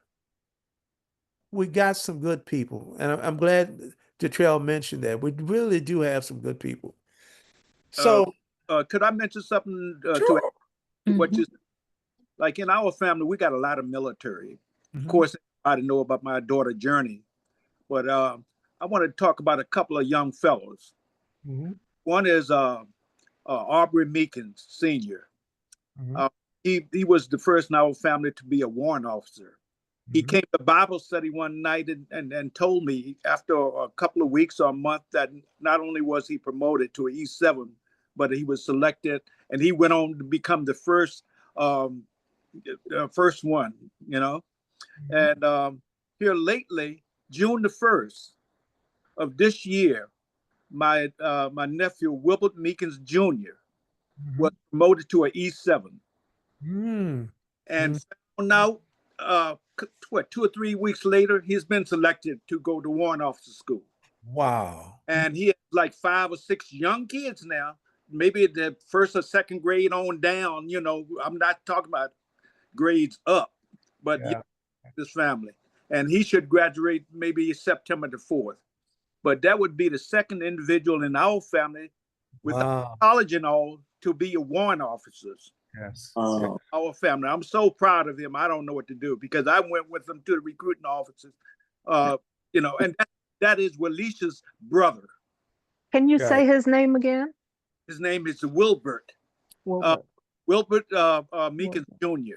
We got some good people, and I'm glad Detrell mentioned that. We really do have some good people. Uh, So, could I mention something to add sure. to what Mhm. you like in our family? We got a lot of military. Of Mhm, course, I didn't know about my daughter Journey, but I want to talk about a couple of young fellows. mhm, One is Aubrey Meekins Sr. mhm, Uh, he was the first in our family to be a warrant officer. He mhm, came to Bible study one night and told me after a couple of weeks or a month that not only was he promoted to an E7, but he was selected and he went on to become the um, first one, you know. mhm, And here lately, June the 1st of this year, my nephew Wilbert Meekins Jr. was mhm, promoted to an E7 mhm, and mhm. found out what 2 or 3 weeks later he's been selected to go to warrant officer school, Wow. and he has like 5 or 6 young kids now, maybe the first or second grade on down. I'm not talking about grades up, but yeah, Yeah. this family, and he should graduate maybe September the 4th. But that would be the second individual in our family without Wow. college and all to be a warrant officers. Yes. Yeah. Our family. I'm so proud of him. I don't know what to do because I went with him to the recruiting offices. Uh, and that is Walisha's brother. Can you Got say his name again? His name is Wilbert. Uh, Wilbert. Wilbert Meekins Wilbert. Jr.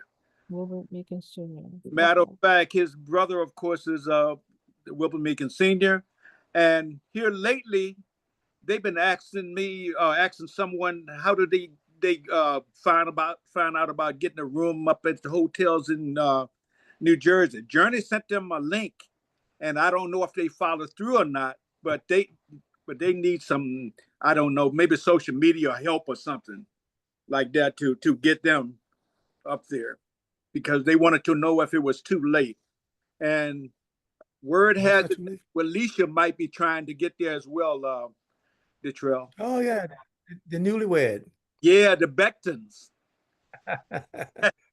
Wilbert Meekins Jr. Matter of Okay. fact, his brother, of course, is Wilbert Meekins Sr. And here lately, they've been asking someone how do they find out about getting a room up at the hotels in New Jersey. Journey sent them a link, and I don't know if they followed through or not, but they need some, I don't know, maybe social media help or something like that to get them up there because they wanted to know if it was too late. And word What's has that it you mean? Alicia might be trying to get there as well, Detrell. Oh yeah, the newlywed. Yeah, the Bectons.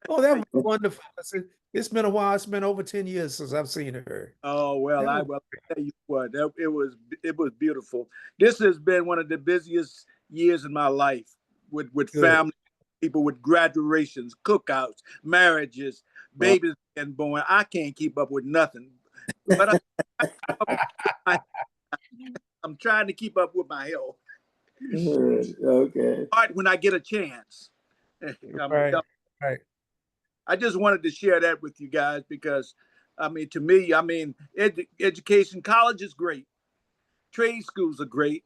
Oh, that was wonderful. It's been a while. It's been over 10 years since I've seen her. Oh well, That was I tell you what, it was beautiful. This has been one of the busiest years in my life with Good. family, people with graduations, cookouts, marriages, babies and born. I can't keep up with nothing. But I'm trying to keep up with my health. Okay. When I get a chance. Right, right. I just wanted to share that with you guys because, I mean, to me, I mean, education, college is great. Trade schools are great.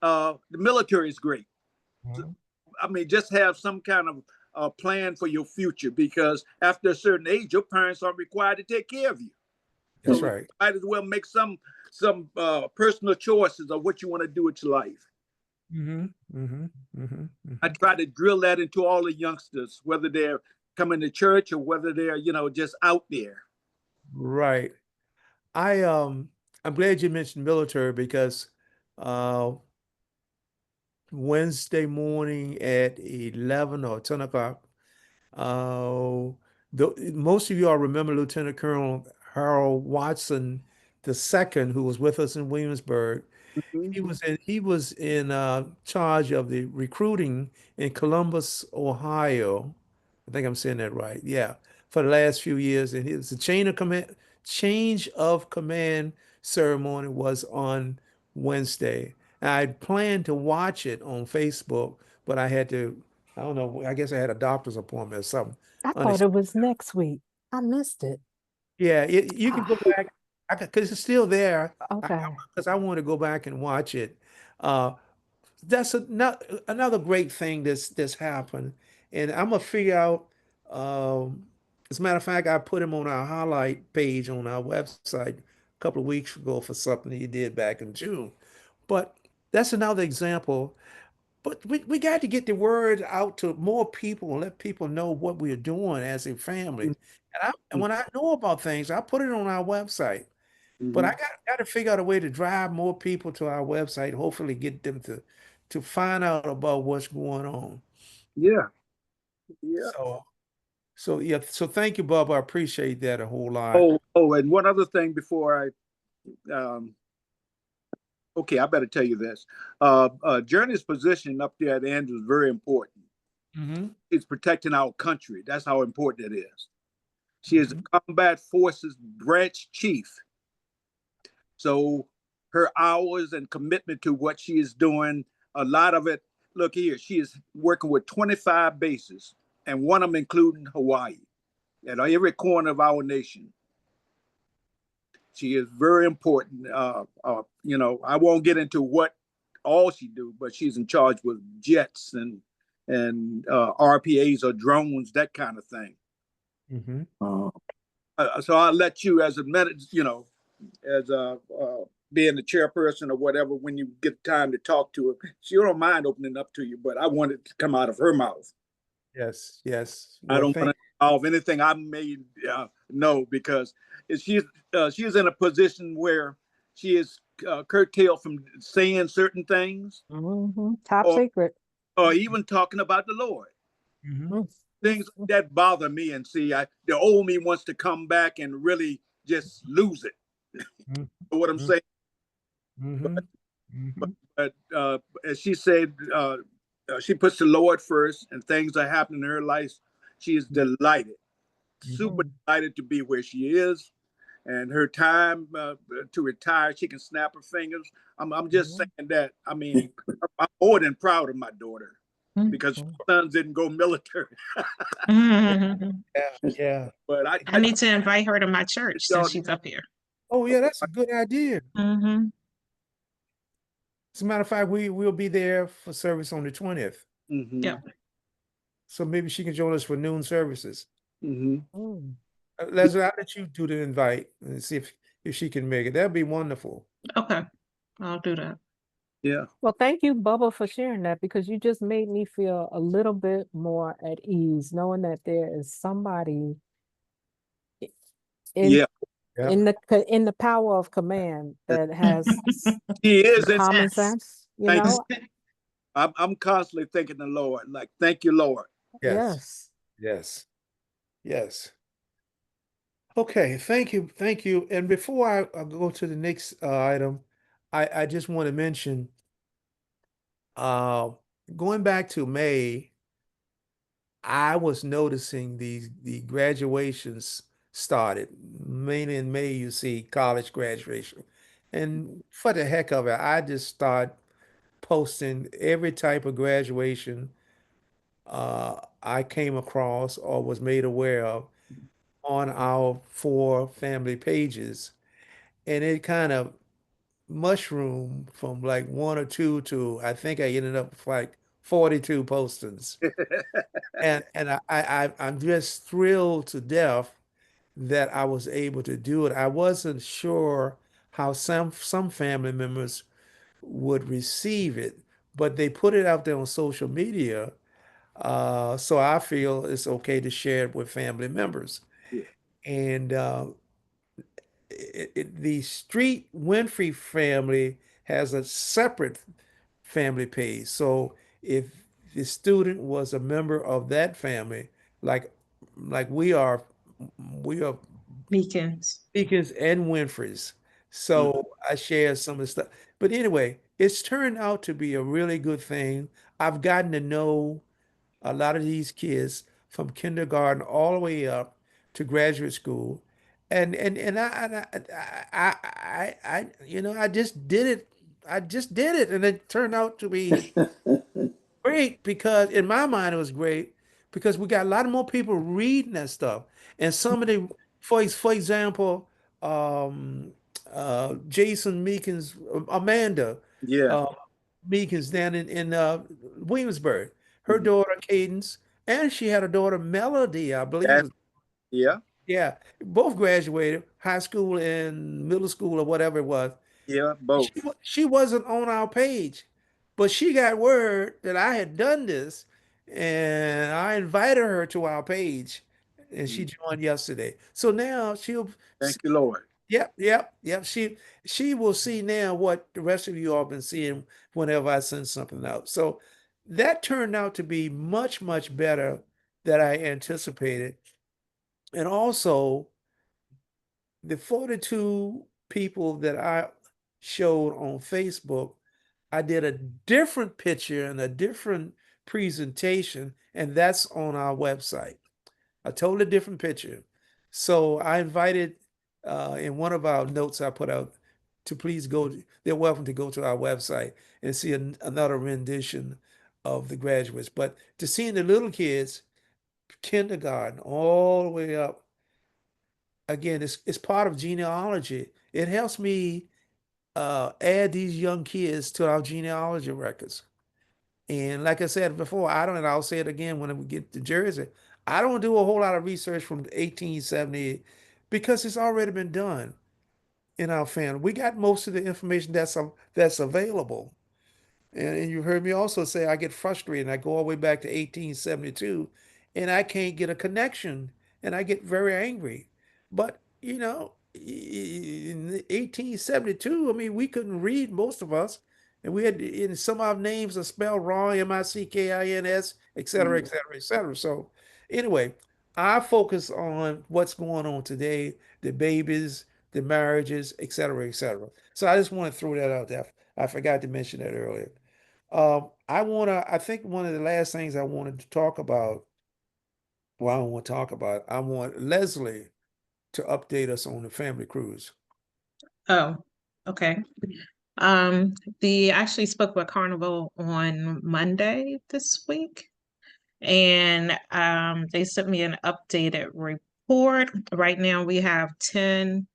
The military is great. Mhm. I mean, just have some kind of plan for your future because after a certain age, your parents are required to take care of you. That's So right. you might as well make some personal choices of what you want to do with your life. Mm-hmm. Mm-hmm. Mm-hmm. I try to drill that into all the youngsters, whether they're coming to church or whether they're, just out there. Right. I I'm glad you mentioned military because uh Wednesday morning at 11 or 10 o'clock, most of you all remember Lieutenant Colonel Harold Watson II, who was with us in Williamsburg. Mhm. He was in charge of the recruiting in Columbus, Ohio. I think I'm saying that right. Yeah, for the last few years, and it was the change of command ceremony was on Wednesday. I planned to watch it on Facebook, but I don't know, I guess I had a doctor's appointment or something. I thought Unex- it was next week. I missed it. Yeah, you can go back because it's still there. Okay. Because I want to go back and watch it. Uh, that's another great thing that's happened, and I'm gonna figure out. As a matter of fact, I put him on our highlight page on our website a couple of weeks ago for something he did back in June. But that's another example. But we got to get the word out to more people and let people know what we're doing as a family. And when I know about things, I put it on our website. But I Mhm. got to figure out a way to drive more people to our website, hopefully get them to find out about what's going on. Yeah, yeah. So so thank you, Bob. I appreciate that a whole lot. Oh, and one other thing before okay, I better tell you this. Journey's position up there at the end is very important. Hmm. It's protecting our country. That's how important it is. She is Hmm. a combat forces branch chief. So her hours and commitment to what she is doing, a lot of it, look here, she is working with 25 bases, and one of them including Hawaii, at every corner of our nation. She is very important. I won't get into what all she do, but she's in charge with jets and RPAs or drones, that kind of thing. Hmm. So I'll let you, as a minute, as a being the chairperson or whatever, when you get time to talk to her, she don't mind opening up to you, but I want it to come out of her mouth. Yes, yes. I Well, don't want to involve anything I may know because she is in a position where she is curtailed from saying certain things Top or secret. even talking about the Lord. Mhm. Mm, mm, Things that bother me, and see, the old me wants to come back and really just lose it. Mhm. You know what I'm saying? Mhm. Mhm. But as she said, she puts the Lord first, and things are happening in her life. She is delighted, super mm. delighted to be where she is, and her time to retire, she can snap her fingers. I'm just Mhm. saying that. I mean, I'm more than proud of my daughter because Mm. her sons didn't go military. Mhm. Yeah, yeah. But I need to invite her to my church since y'all, she's up here. Oh, yeah, that's a good idea. Hmm. As a matter of fact, we'll be there for service on the 20th. mm-hmm, Yep. So maybe she can join us for noon services. mm-hmm. Mm. Leslie, I'll let you do the invite and see if she can make it. That'd be wonderful. Okay, I'll do that. Yeah, Well, thank you, Bubba, for sharing that because you just made me feel a little bit more at ease, knowing that there is somebody i- in yeah. Yeah. in the power of command that has She is, and common Yes. sense, you thank. know? I'm constantly thanking the Lord, like, thank you, Lord. Yes. Yes. Yes. Yes. Okay. Thank you. Thank you. And before I go to the next item, I just want to mention Uh, Going back to May, I was noticing the graduations started. Mainly in May, you see college graduation. And for the heck of it, I just start posting every type of graduation I came across or was made aware of on our 4 family pages. And it kind of mushroomed from like 1 or 2 to I think I ended up with like 42 postings. And I'm just thrilled to death that I was able to do it. I wasn't sure how some family members would receive it, but they put it out there on social media. So I feel it's okay to share it with family members. Yeah. And the Street Winfrey family has a separate family page. So if the student was a member of that family, like like we are Weekends. Beacons and Winfrey's. Mm. So I share some of the stuff. But anyway, it's turned out to be a really good thing. I've gotten to know a lot of these kids from kindergarten all the way up to graduate school. And I just did it. I just did it, and it turned out to be great because in my mind it was great because we got a lot more people reading that stuff. And some of the, for example, um, Jason Meekins, Amanda Yeah. uh, Meekins down in Williamsburg, her Mhm. daughter Cadence, and she had a daughter Melody, I believe. That, yeah. Yeah, both graduated high school and middle school or whatever it was. Yeah. Both. She wasn't on our page, but she got word that I had done this, and I invited her to our page, and she Mm. joined yesterday. So now Thank you, Lord. yep, yep, yep. She will see now what the rest of you all been seeing whenever I send something out. So that turned out to be much, much better than I anticipated. And also, the 42 people that I showed on Facebook, I did a different picture and a different presentation, and that's on our website. A totally different picture. So I invited, in one of our notes I put out, to please go, they're welcome to go to our website and see another rendition of the graduates. But to seeing the little kids, kindergarten all the way up, again, it's part of genealogy. It helps me add these young kids to our genealogy records. And like I said before, and I'll say it again when we get to Jersey, I don't do a whole lot of research from 1870 because it's already been done in our family. We got most of the information that's available. And you heard me also say I get frustrated and I go all the way back to 1872 and I can't get a connection and I get very angry. But, in 1872, I mean, we couldn't read, most of us, and we had, and some of our names are spelled wrong, Mickins, et cetera, et Mm. cetera, et cetera. So anyway, I focus on what's going on today, the babies, the marriages, et cetera, et cetera. So I just want to throw that out there. I forgot to mention that earlier. I think one of the last things I wanted to talk about, well, I don't want to talk about, I want Leslie to update us on the family cruise. Oh, okay. The I actually spoke with Carnival on Monday this week, and they sent me an updated report. Right now we have 10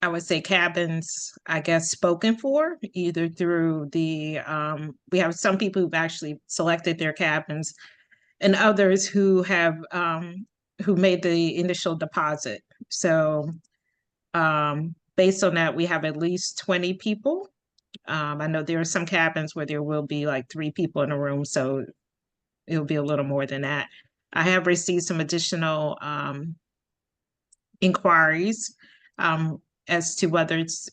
I would say cabins, I guess, spoken for, either through we have some people who've actually selected their cabins and others who made the initial deposit. So based on that, we have at least 20 people. I know there are some cabins where there will be like 3 people in a room, so it'll be a little more than that. I have received some additional inquiries as to whether it's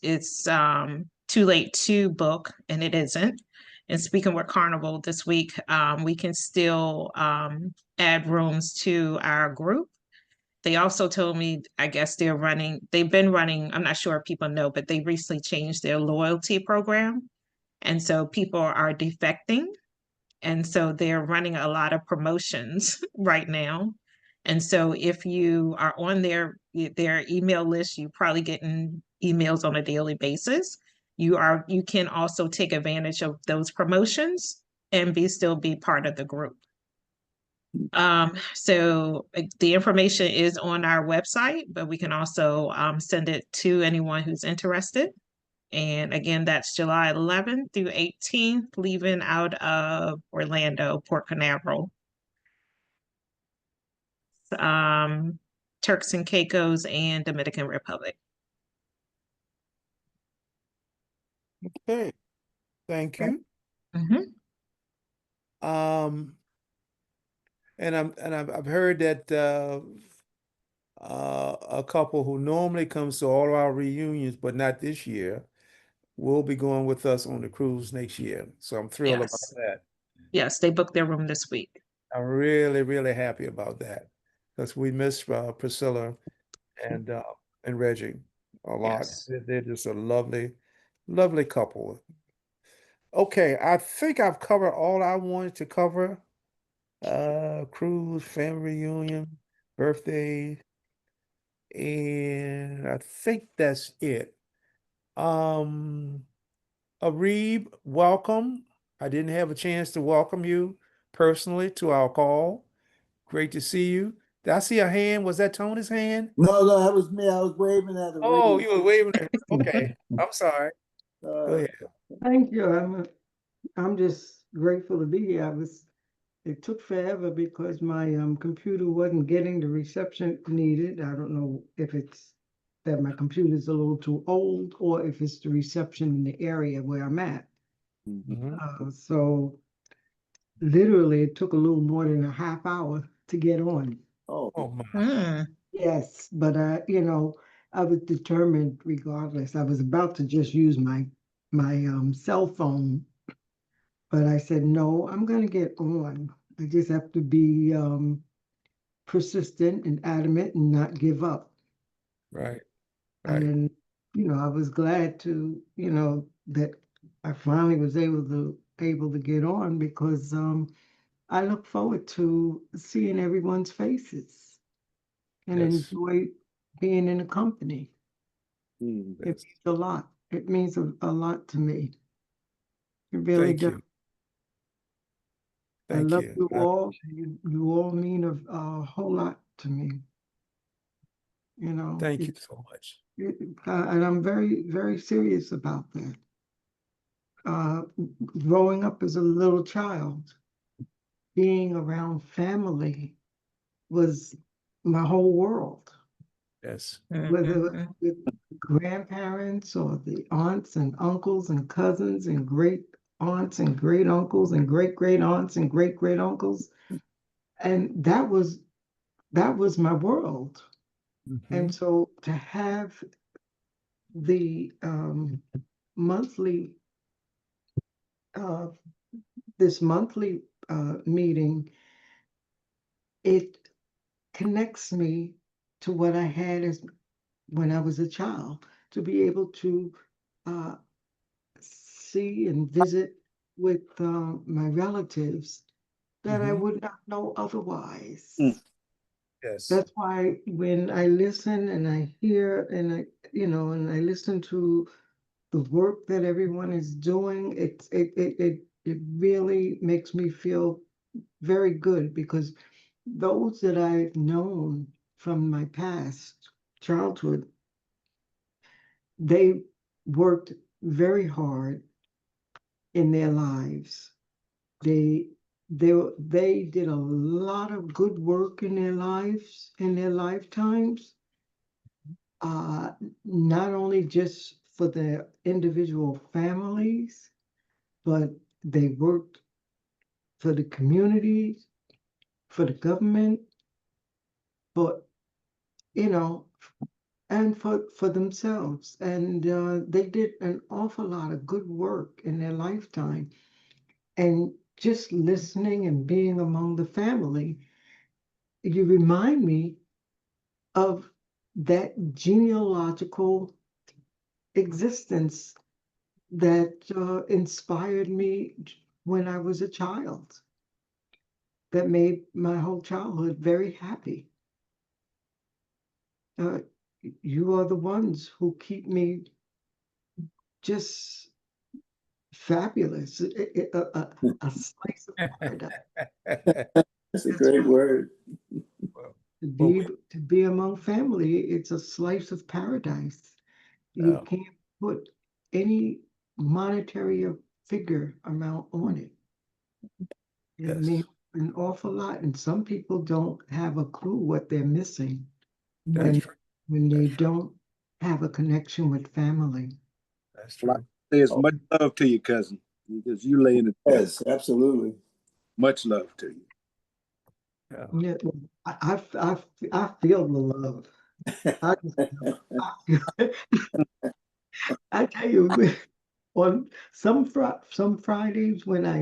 too late to book, and it isn't. And speaking with Carnival this week, we can still add rooms to our group. They also told me, I guess they've been running, I'm not sure if people know, but they recently changed their loyalty program. And so people are defecting. And so they're running a lot of promotions right now. And so if you are on their email list, you're probably getting emails on a daily basis. You can also take advantage of those promotions and still be part of the group. So the information is on our website, but we can also send it to anyone who's interested. And again, that's July 11th through 18th, leaving out of Orlando, Port Canaveral. Turks and Caicos and Dominican Republic. Okay, thank you. Mhm. Um, and I've heard that a couple who normally comes to all our reunions, but not this year, will be going with us on the cruise next year. So I'm thrilled about Yes. that. Yes, they booked their room this week. I'm really, really happy about that because we miss Priscilla and Reggie a lot. Yes. They're just a lovely, lovely couple. Okay, I think I've covered all I wanted to cover. Cruise, family reunion, birthday, and I think that's it. Um, Areeb, welcome. I didn't have a chance to welcome you personally to our call. Great to see you. Did I see a hand? Was that Tony's hand? No, no, that was me. I was waving at the Oh, reed. you were waving. Okay, I'm sorry. Go ahead. Thank you. I'm just grateful to be here. It took forever because my computer wasn't getting the reception needed. I don't know if it's that my computer's a little too old or if it's the reception in the area where I'm at. Mhm. So literally it took a little more than a half hour to get on. Oh, Oh my. Mm. Yes, but I was determined regardless. I was about to just use my cell phone, but I said, no, I'm gonna get on. I just have to be persistent and adamant and not give up. Right, right. And I was glad to, that I finally was able to get on because I look forward to seeing everyone's faces and Yes, enjoy being in the company. It yes. means a lot. It means a lot to me. It really Thank does. you. I Thank love you. you all. You all mean a whole lot to me. Thank you so much. And I'm very, very serious about that. Uh, Growing up as a little child, being around family was my whole world. Yes. Whether Mhm. with grandparents or the aunts and uncles and cousins and great aunts and great uncles and great great aunts and great great uncles. And that was my world. And Mhm. so to have the monthly uh, this monthly meeting, it connects me to what I had as when I was a child, to be able to uh, see and visit with my relatives that I Mhm. would not know otherwise. Mm. Yes. That's why when I listen and I hear and and I listen to the work that everyone is doing, it really makes me feel very good because those that I've known from my past childhood, they worked very hard in their lives. They they did a lot of good work in their lives, in their lifetimes, uh, not only just for their individual families, but they worked for the communities, for the government, for, you know, and for themselves. And they did an awful lot of good work in their lifetime. And just listening and being among the family, you remind me of that genealogical existence that inspired me when I was a child, that made my whole childhood very happy. You are the ones who keep me just fabulous, a slice of paradise. That's a great word. To be among family, it's a slice of paradise. You can't put any monetary or figure amount on it. It means an awful lot, and some people don't have a clue what they're missing when they don't have a connection with family. That's Well, true. I say it's much love to you, cousin, because you laying it down. Yes, absolutely. Much love to you. Yeah. Yeah, I feel the love. I, I, I tell you, on some Fridays when I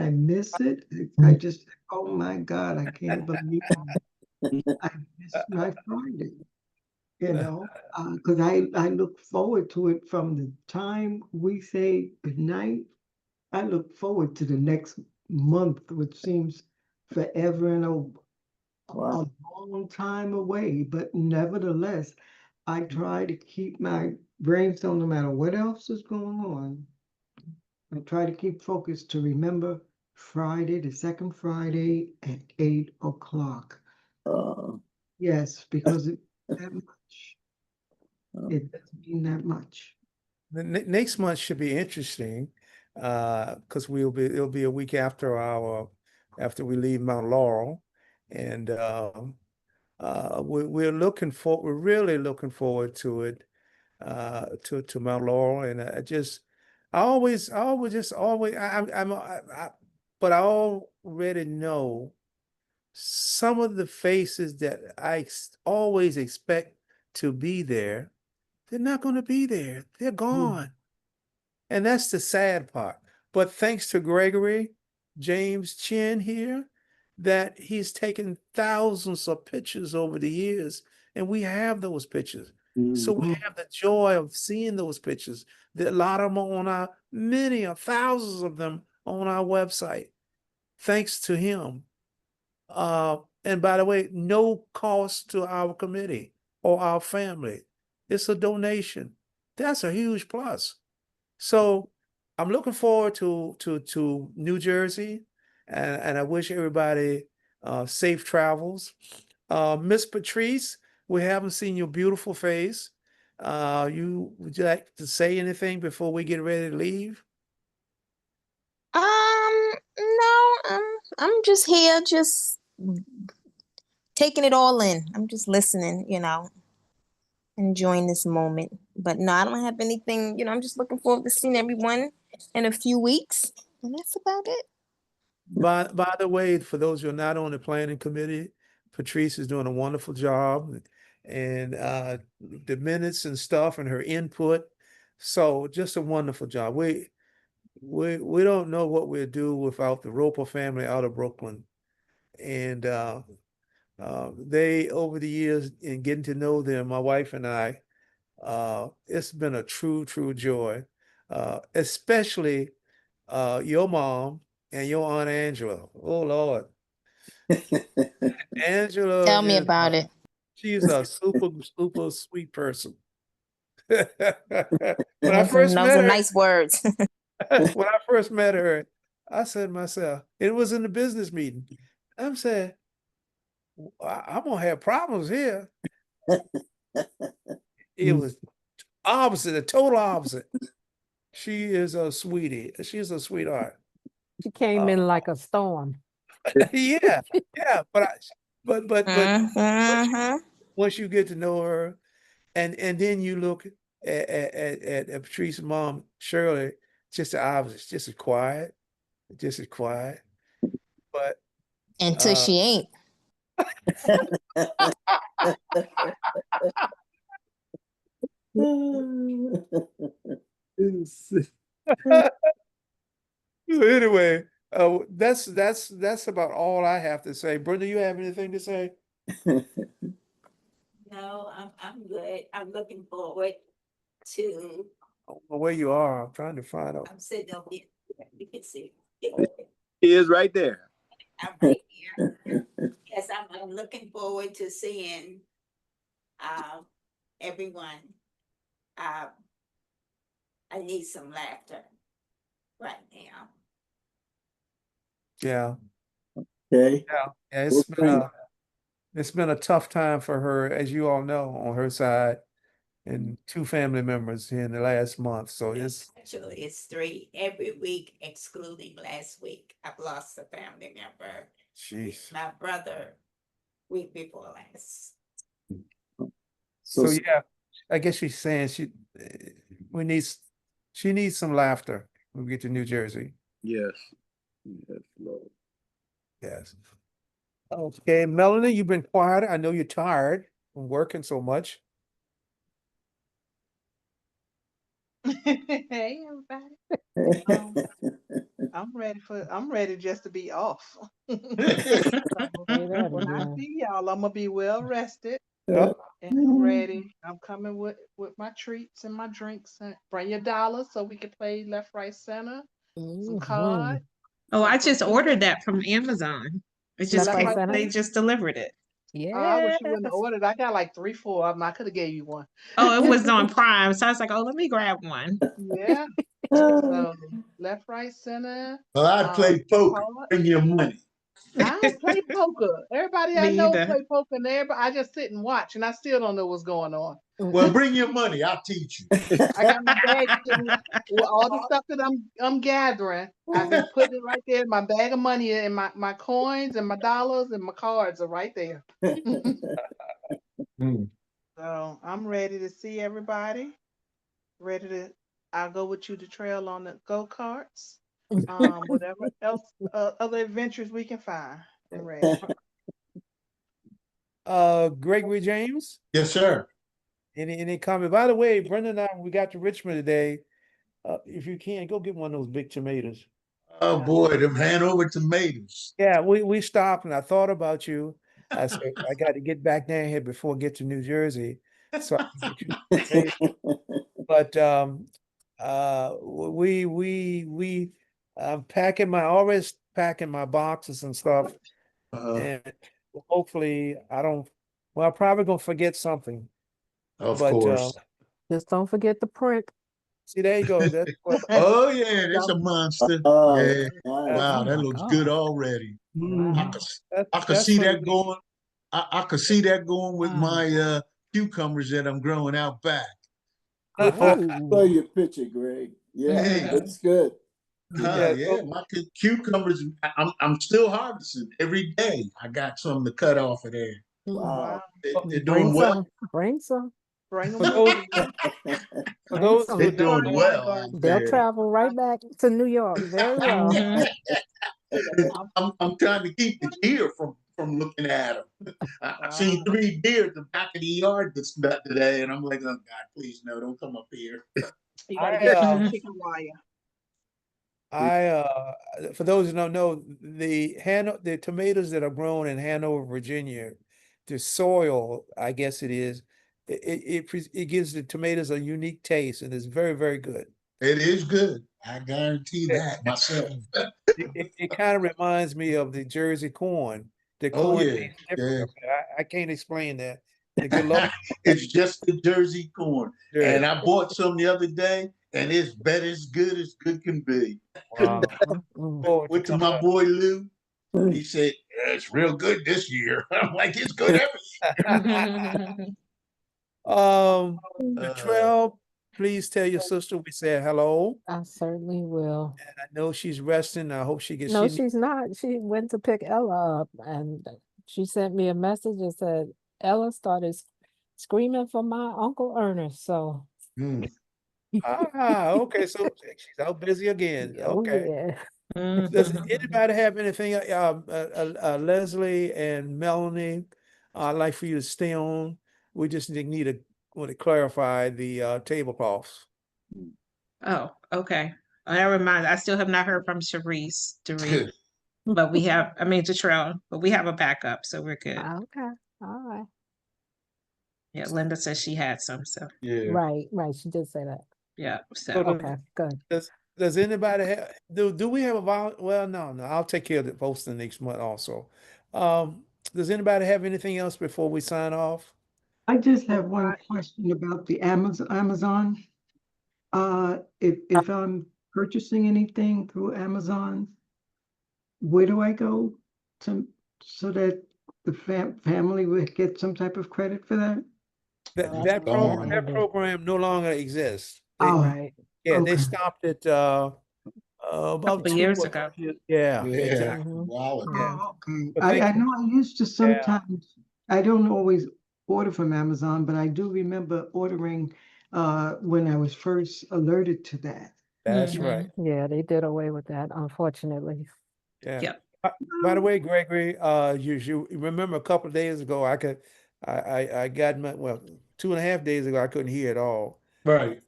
miss it, I just, oh my God, I can't believe I missed my Friday. You know, because I look forward to it from the time we say goodnight. I look forward to the next month, which seems forever and a long time away. But nevertheless, I try to keep my brainstorm no matter what else is going on. I try to keep focused to remember Friday, the second Friday at 8 o'clock. Yes, because it that much. It doesn't mean that much. The next month should be interesting, because it'll be a week after after we leave Mt.Laurel, and we're really looking forward to it, to Mt.Laurel, and I always just always but I already know some of the faces that always expect to be there. They're not going to be there. They're gone. And that's the sad part. But thanks to Gregory James Chin here, that he's taken thousands of pictures over the years, and we have those pictures. So we have the joy of seeing those pictures. A lot of them are on many of thousands of them on our website. Thanks to him. And by the way, no cost to our committee or our family. It's a donation. That's a huge plus. So I'm looking forward to New Jersey, and I wish everybody safe travels. Miss Patrice, we haven't seen your beautiful face. Would you like to say anything before we get ready to leave? No, I'm just here, just taking it all in. I'm just listening, enjoying this moment. But no, I don't have anything, I'm just looking forward to seeing everyone in a few weeks. And that's about it. By the way, for those who are not on the planning committee, Patrice is doing a wonderful job, and the minutes and stuff and her input. So just a wonderful job. We don't know what we'd do without the Roper family out of Brooklyn. And they, over the years, in getting to know them, my wife and I, it's been a true joy, especially your mom and your Aunt Angela. Oh Lord, Angela Tell me is about it. she's a super sweet person. When I Those first met are her, nice words. when I first met her, I said to myself, it was in the business meeting. I'm saying, I'm gonna have problems here. It was opposite, the total opposite. She is a sweetie. She's a sweetheart. She came in like a storm. Yeah, but Mm-hmm. once you get to know her, and then you look at Patrice's mom, Shirley, just the opposite, just as quiet. But Until she ain't. anyway, that's about all I have to say. Brenda, you have anything to say? I'm good. I'm looking forward to, Well, where you are, I'm trying to find out. I'm sitting over here. You can see. He is right there. I'm right here. Yes, I'm looking forward to seeing everyone. I need some laughter right now. Yeah, Okay. yeah, We'll bring it. it's been a tough time for her, as you all know, on her side, and 2 family members here in the last month. So it's Actually, it's 3 every week, excluding last week. I've lost a family member. jeez. My brother, week before last. So yeah, I guess she's saying we need she needs some laughter when we get to New Jersey. Yes. Yes, Lord. Yes. Okay, Melanie, you've been quiet. I know you're tired from working so much. Hey, everybody. I'm ready just to be off. So, Say that when I again. see y'all, I'm gonna be well rested Yep. and I'm ready. I'm coming with my treats and my drinks. And bring your dollars so we can play left, right, center. Some Mhm. cards. Oh, I just some ordered that from Amazon. It just Left, left, right, came, right, center. they center. just delivered it. I wish Yes. you wouldn't have ordered. I got like 3, 4 of them. I could have gave you one. Oh, it was on Prime. So I was like, oh, let me grab one. Yeah. So left, right, center. Well, I play poker. Card. Bring your money. I don't play poker. Everybody I Me know either. play poker, and everybody I just sit and watch, and I still don't know what's going on. Well, bring your money. I'll teach you. I got my bag sitting with all the stuff that I'm gathering. I've been putting it right there. My bag of money and my coins and my dollars and my cards are right there. So I'm ready to see everybody. Ready to. I'll go with you to trail on the go karts. Whatever else other adventures we can find. And ready. Gregory James, Yes, sir. any comment? By the way, Brenda and I, when we got to Richmond today, if you can, go get one of those big tomatoes. Oh boy, them Hanover tomatoes. Yeah, we stopped and I thought about you. I said, I got to get back down here before I get to New Jersey. So I can get you some tomatoes. But we I'm always packing my boxes and stuff, and hopefully I'm probably gonna forget something. Of But course. Just don't forget the print. see, there you go. That's what Oh yeah, that's a monster. Oh, Yeah. nice. Wow, Oh that my looks good God. already. I Wow. could that's see for that going. I could see that going with Wow. my cucumbers that I'm growing out back. Saw Oh. your picture, Greg. Yeah, Hey, looks good. yeah. yeah, So, my cucumbers. I'm still harvesting every day. I got some to cut off of there. Wow. They're Bring doing well. some. Bring some. Bring them for with those you. for Bring those They're who some. don't doing know, well out They'll there. travel right back to New York very well. Mhm. I'm trying to keep the deer from looking at them. I've seen 3 deer at the back of the yard today, and I'm like, oh God, please no, don't come up here. You got to get you some I chicken wire. for those who don't know, the tomatoes that are grown in Hanover, Virginia, the soil, I guess it is, it gives the tomatoes a unique taste, and it's very, very good. It is good. I guarantee It, that myself. it kind of reminds me of the Jersey corn. The Oh corn yeah, tastes different yeah. up there. I can't explain that. The good luck. It's just the Jersey corn, and Jersey. I bought some the other day, and it's better as good can be. Wow. Forward to Went to coming my up. boy Lou. He said, "Yeah, it's real good this year." I'm like, it's good every year. Latrell, please tell your sister we said hello. I certainly will. I know she's resting. I hope she gets No, she needs she's not. She went to pick Ella up and she sent me a message that said Ella started screaming for my Uncle Ernest. So, okay, so she's out busy again. oh Okay. yeah. Does anybody have anything, Leslie and Melanie, I'd like for you to stay on? We just need to want to clarify the tablecloths. Oh, okay. That reminds, I still have not heard from Sharice to read, but Detrell, but we have a backup, so we're good. Okay. All right. Yeah, Linda says she had some, so Yeah. Right, she did say that. yeah. So So Okay, good. does anybody have, do we have a well, no, I'll take care of the posting next month also. Does anybody have anything else before we sign off? I just have one question about the Amazon. If I'm purchasing anything through Amazon, where do I go to so that the family would get some type of credit for that? That That's that program gone. that ended. program no longer exists. They Oh, Right. yeah, they okay. stopped it about couple of 2 years or ago. 3 years. Yeah, Yeah. exactly. Mhm. Wow. Yeah. Oh, okay. But I thank you. know I used to Yeah, sometimes, I don't always order from Amazon, but I do remember ordering when I was first alerted to that. that's right. Yeah, they did away with that, unfortunately. Yeah. Yep. By the way, Gregory, you remember a couple of days ago, I got my, well, 2.5 days ago, I couldn't hear at all. Right.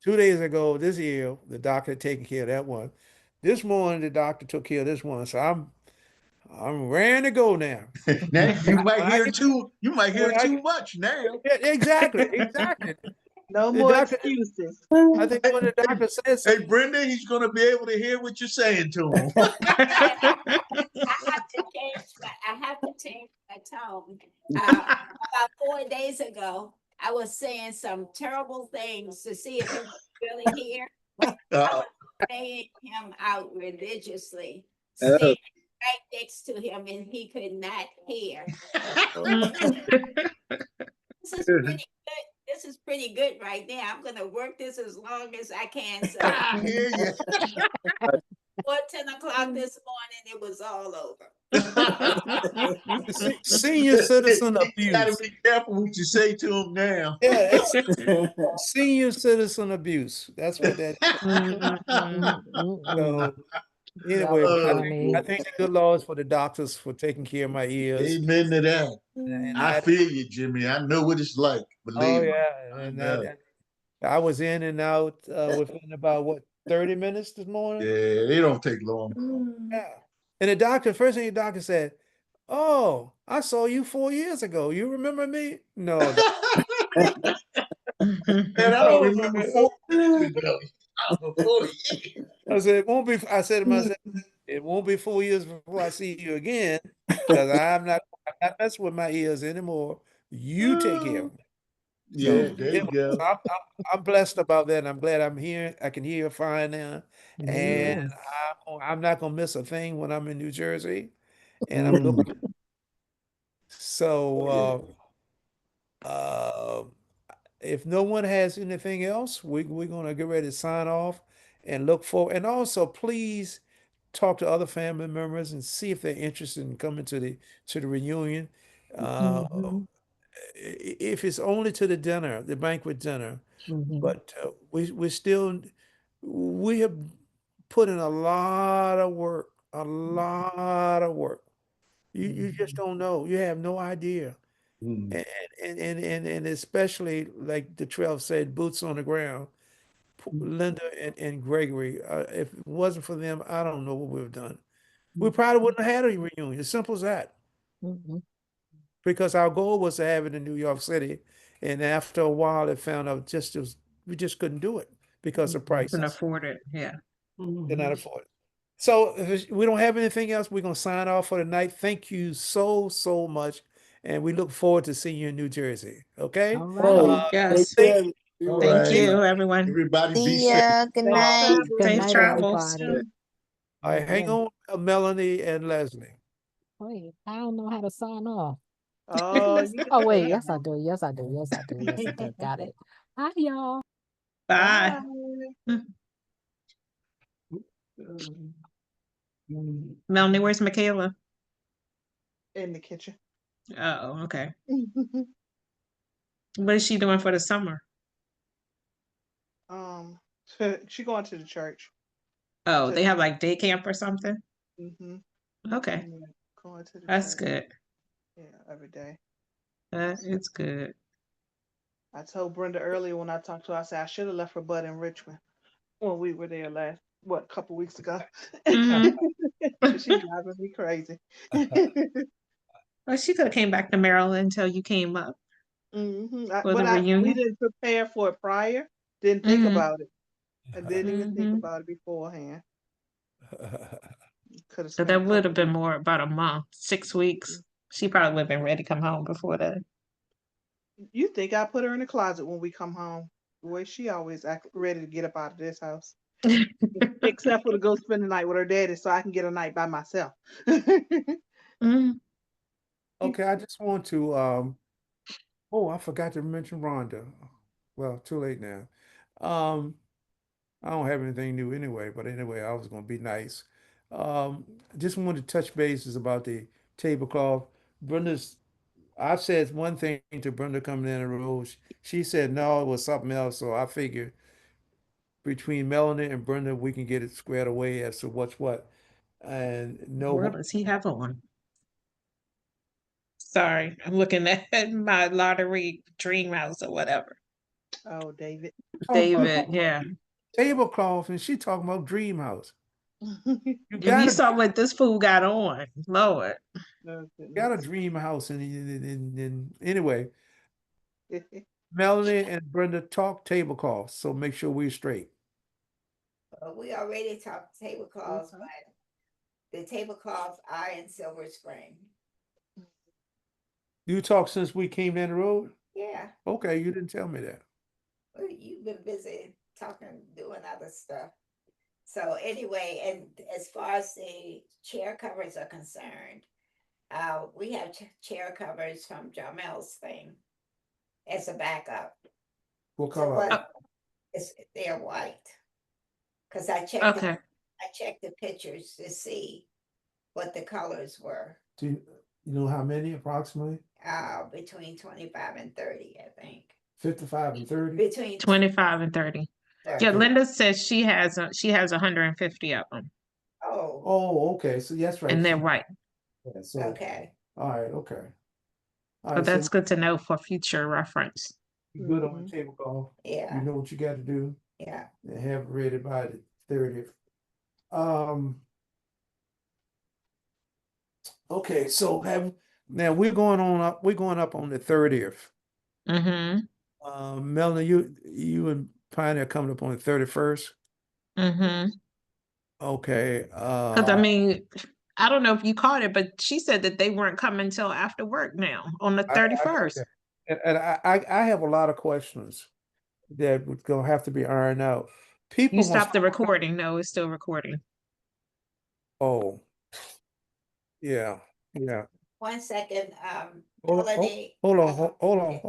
2 days ago, this year, the doctor had taken care of that one. This morning, the doctor took care of this one. So I'm ready to go now. Now you might When I hear get too. You might when hear I too much now. yeah, exactly. No The more doctor, excuses. I think when the doctor says Hey, Brenda, he's going to be able to hear what you're saying to him. I have to change my tone. About 4 days ago, I was saying some terrible things to see if he would really hear. I was paying him out religiously, standing right next to him, and he could not hear. This is pretty good. This is pretty good right now. I'm gonna work this as long as I can. So I hear you. before 10 o'clock this morning, it was all over. senior citizen You got to abuse. be careful what you say to him now. Yeah, it's senior citizen abuse. That's what that is. So That anyway, was Oh, funny. I thank the good Lord for the doctors for taking care of my ears. amen to that. And I feel you, Jimmy. I know what it's like. oh Believe me. yeah, I and know. I was in and out within about what 30 minutes this morning. Yeah, they don't take long. Yeah, and the doctor, first thing the doctor said, "Oh, I saw you 4 years ago. You remember me?" No, Man, I don't remember 4 years ago. Before you. I said it won't be. I said to myself, it won't be 4 years before I see you again, because I'm not messing with my ears anymore. You take care of them. Yeah, So there you anyway, go. I'm blessed about that. And I'm glad I'm here. I can hear fine now, and Yes. I'm not gonna miss a thing when I'm in New Jersey, and I'm Mm. looking. So if no one has anything else, we're gonna get ready to sign off and look for. And also, please talk to other family members and see if they're interested in coming to the reunion. Uh, Mhm. if it's only to the dinner, the banquet dinner. Mhm. But we have put in a lot of work, a lot of work. You just don't know. You have no idea. Mm. And especially like the trail said, boots on the ground. Linda and Gregory, if it wasn't for them, I don't know what we've done. We probably wouldn't have had a reunion. As simple as that. Mhm. Because our goal was to have it in New York City, and after a while, it found out we just couldn't do it because of Can prices. afford it. Yeah. They're not afford it. So if we don't have anything else, we're gonna sign off for the night. Thank you so much, and we look forward to seeing you in New Jersey. Okay. All Oh, right. take Yes. care. All Thank right. you, everyone. Everybody be See safe. ya. Good Safe night. Good safe night, travels. everybody. All right, hang Yeah. on, Melanie and Leslie. Wait, I don't know how to sign off. Oh, you can Oh, say wait, it yes, I now. do. Yes, I do. Yes, I do. Yes, I do. Got it. Hi, y'all. Bye. Bye. Melanie, where's Michaela? In the kitchen. Oh, okay. What is she doing for the summer? Um, she going to the church. Oh, To, they have like day camp or something? mm-hmm. Okay. Yeah, going to the That's church. good. Yeah, every day. That is good. I told Brenda earlier when I talked to her, I said I should have left her butt in Richmond when we were there a couple weeks ago. Mhm. She's driving me crazy. Well, she could have came back to Maryland until you came up. for the We reunion. didn't prepare for it prior. Didn't think Mhm. about it. I didn't even think Mhm. about it beforehand. Could have So spent a that would couple have been weeks. more about a month, 6 weeks. She probably would have been ready to come home before that. You think I put her in the closet when we come home? Boy, she always act ready to get up out of this house. Except for to go spend the night with her daddy so I can get a night by myself. Mhm. Okay, I just want to oh, I forgot to mention Rhonda. Well, too late now. Um, I don't have anything new anyway, but anyway, I was gonna be nice. Just wanted to touch bases about the tablecloth. Brenda's I said one thing to Brenda coming in the room. She said no, it was something else. So I figured between Melanie and Brenda, we can get it squared away as to what's what. And no, What does he have on? Sorry, I'm looking at my lottery dream house or whatever. Oh, David. talking about David, yeah. tablecloth, and she talking about dream house. You If you gotta saw what this fool got on, Lord. Oh, got a goodness. dream house, and anyway, Melanie and Brenda talk tablecloth, so make sure we're straight. We already talked tablecloths, Okay. but the tablecloths are in Silver Spring. You talked since we came down the road? Yeah, Okay, you didn't tell me that. well, you've been busy talking, doing other stuff. So anyway, and as far as the chair covers are concerned, we have chair covers from Jamel's thing as a backup. What So color? what? They're white. Because I Okay. checked the pictures to see what the colors were. Do you know how many approximately? Between 25 and 30, I think. 55 and 30? Between 25 and 30. 30. Yeah, Okay. Linda says she has 150 of them, Oh, Oh, okay. So that's right. and they're white. Yeah, so okay. all right, okay. All But right, so that's good to know for future reference. you good on the Mhm. tablecloth. You Yeah, know what you got to do yeah. and have it ready by the 30th. Okay, so have now we're going up on the 30th. Mm-hmm. Melanie, you and Pioneer coming up on the 31st. Mm-hmm. Okay. Because I mean, I don't know if you caught it, but she said that they weren't coming until after work now on the I got 31st. that. And I have a lot of questions that would gonna have to be ironed out. You People gonna stopped the recording. No, it's still recording. oh yeah, yeah. 1 second. Hold on, Melanie. hold on, hold on, is-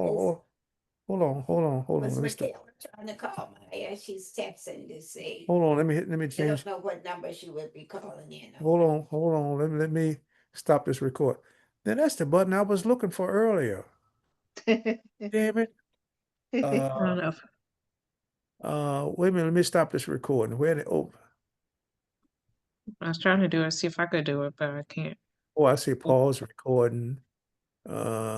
hold on. Was Let me stop. Michaela trying to call Maya? She's texting to see. Hold on, let me I change. don't know what number she would be calling in. Hold on. Let me stop this record. Then that's the button I was looking for earlier. Damn it. I don't know. Wait a minute, let me stop this recording. Where did I was trying to do it, see if I could do it, but I can't. I see pause recording.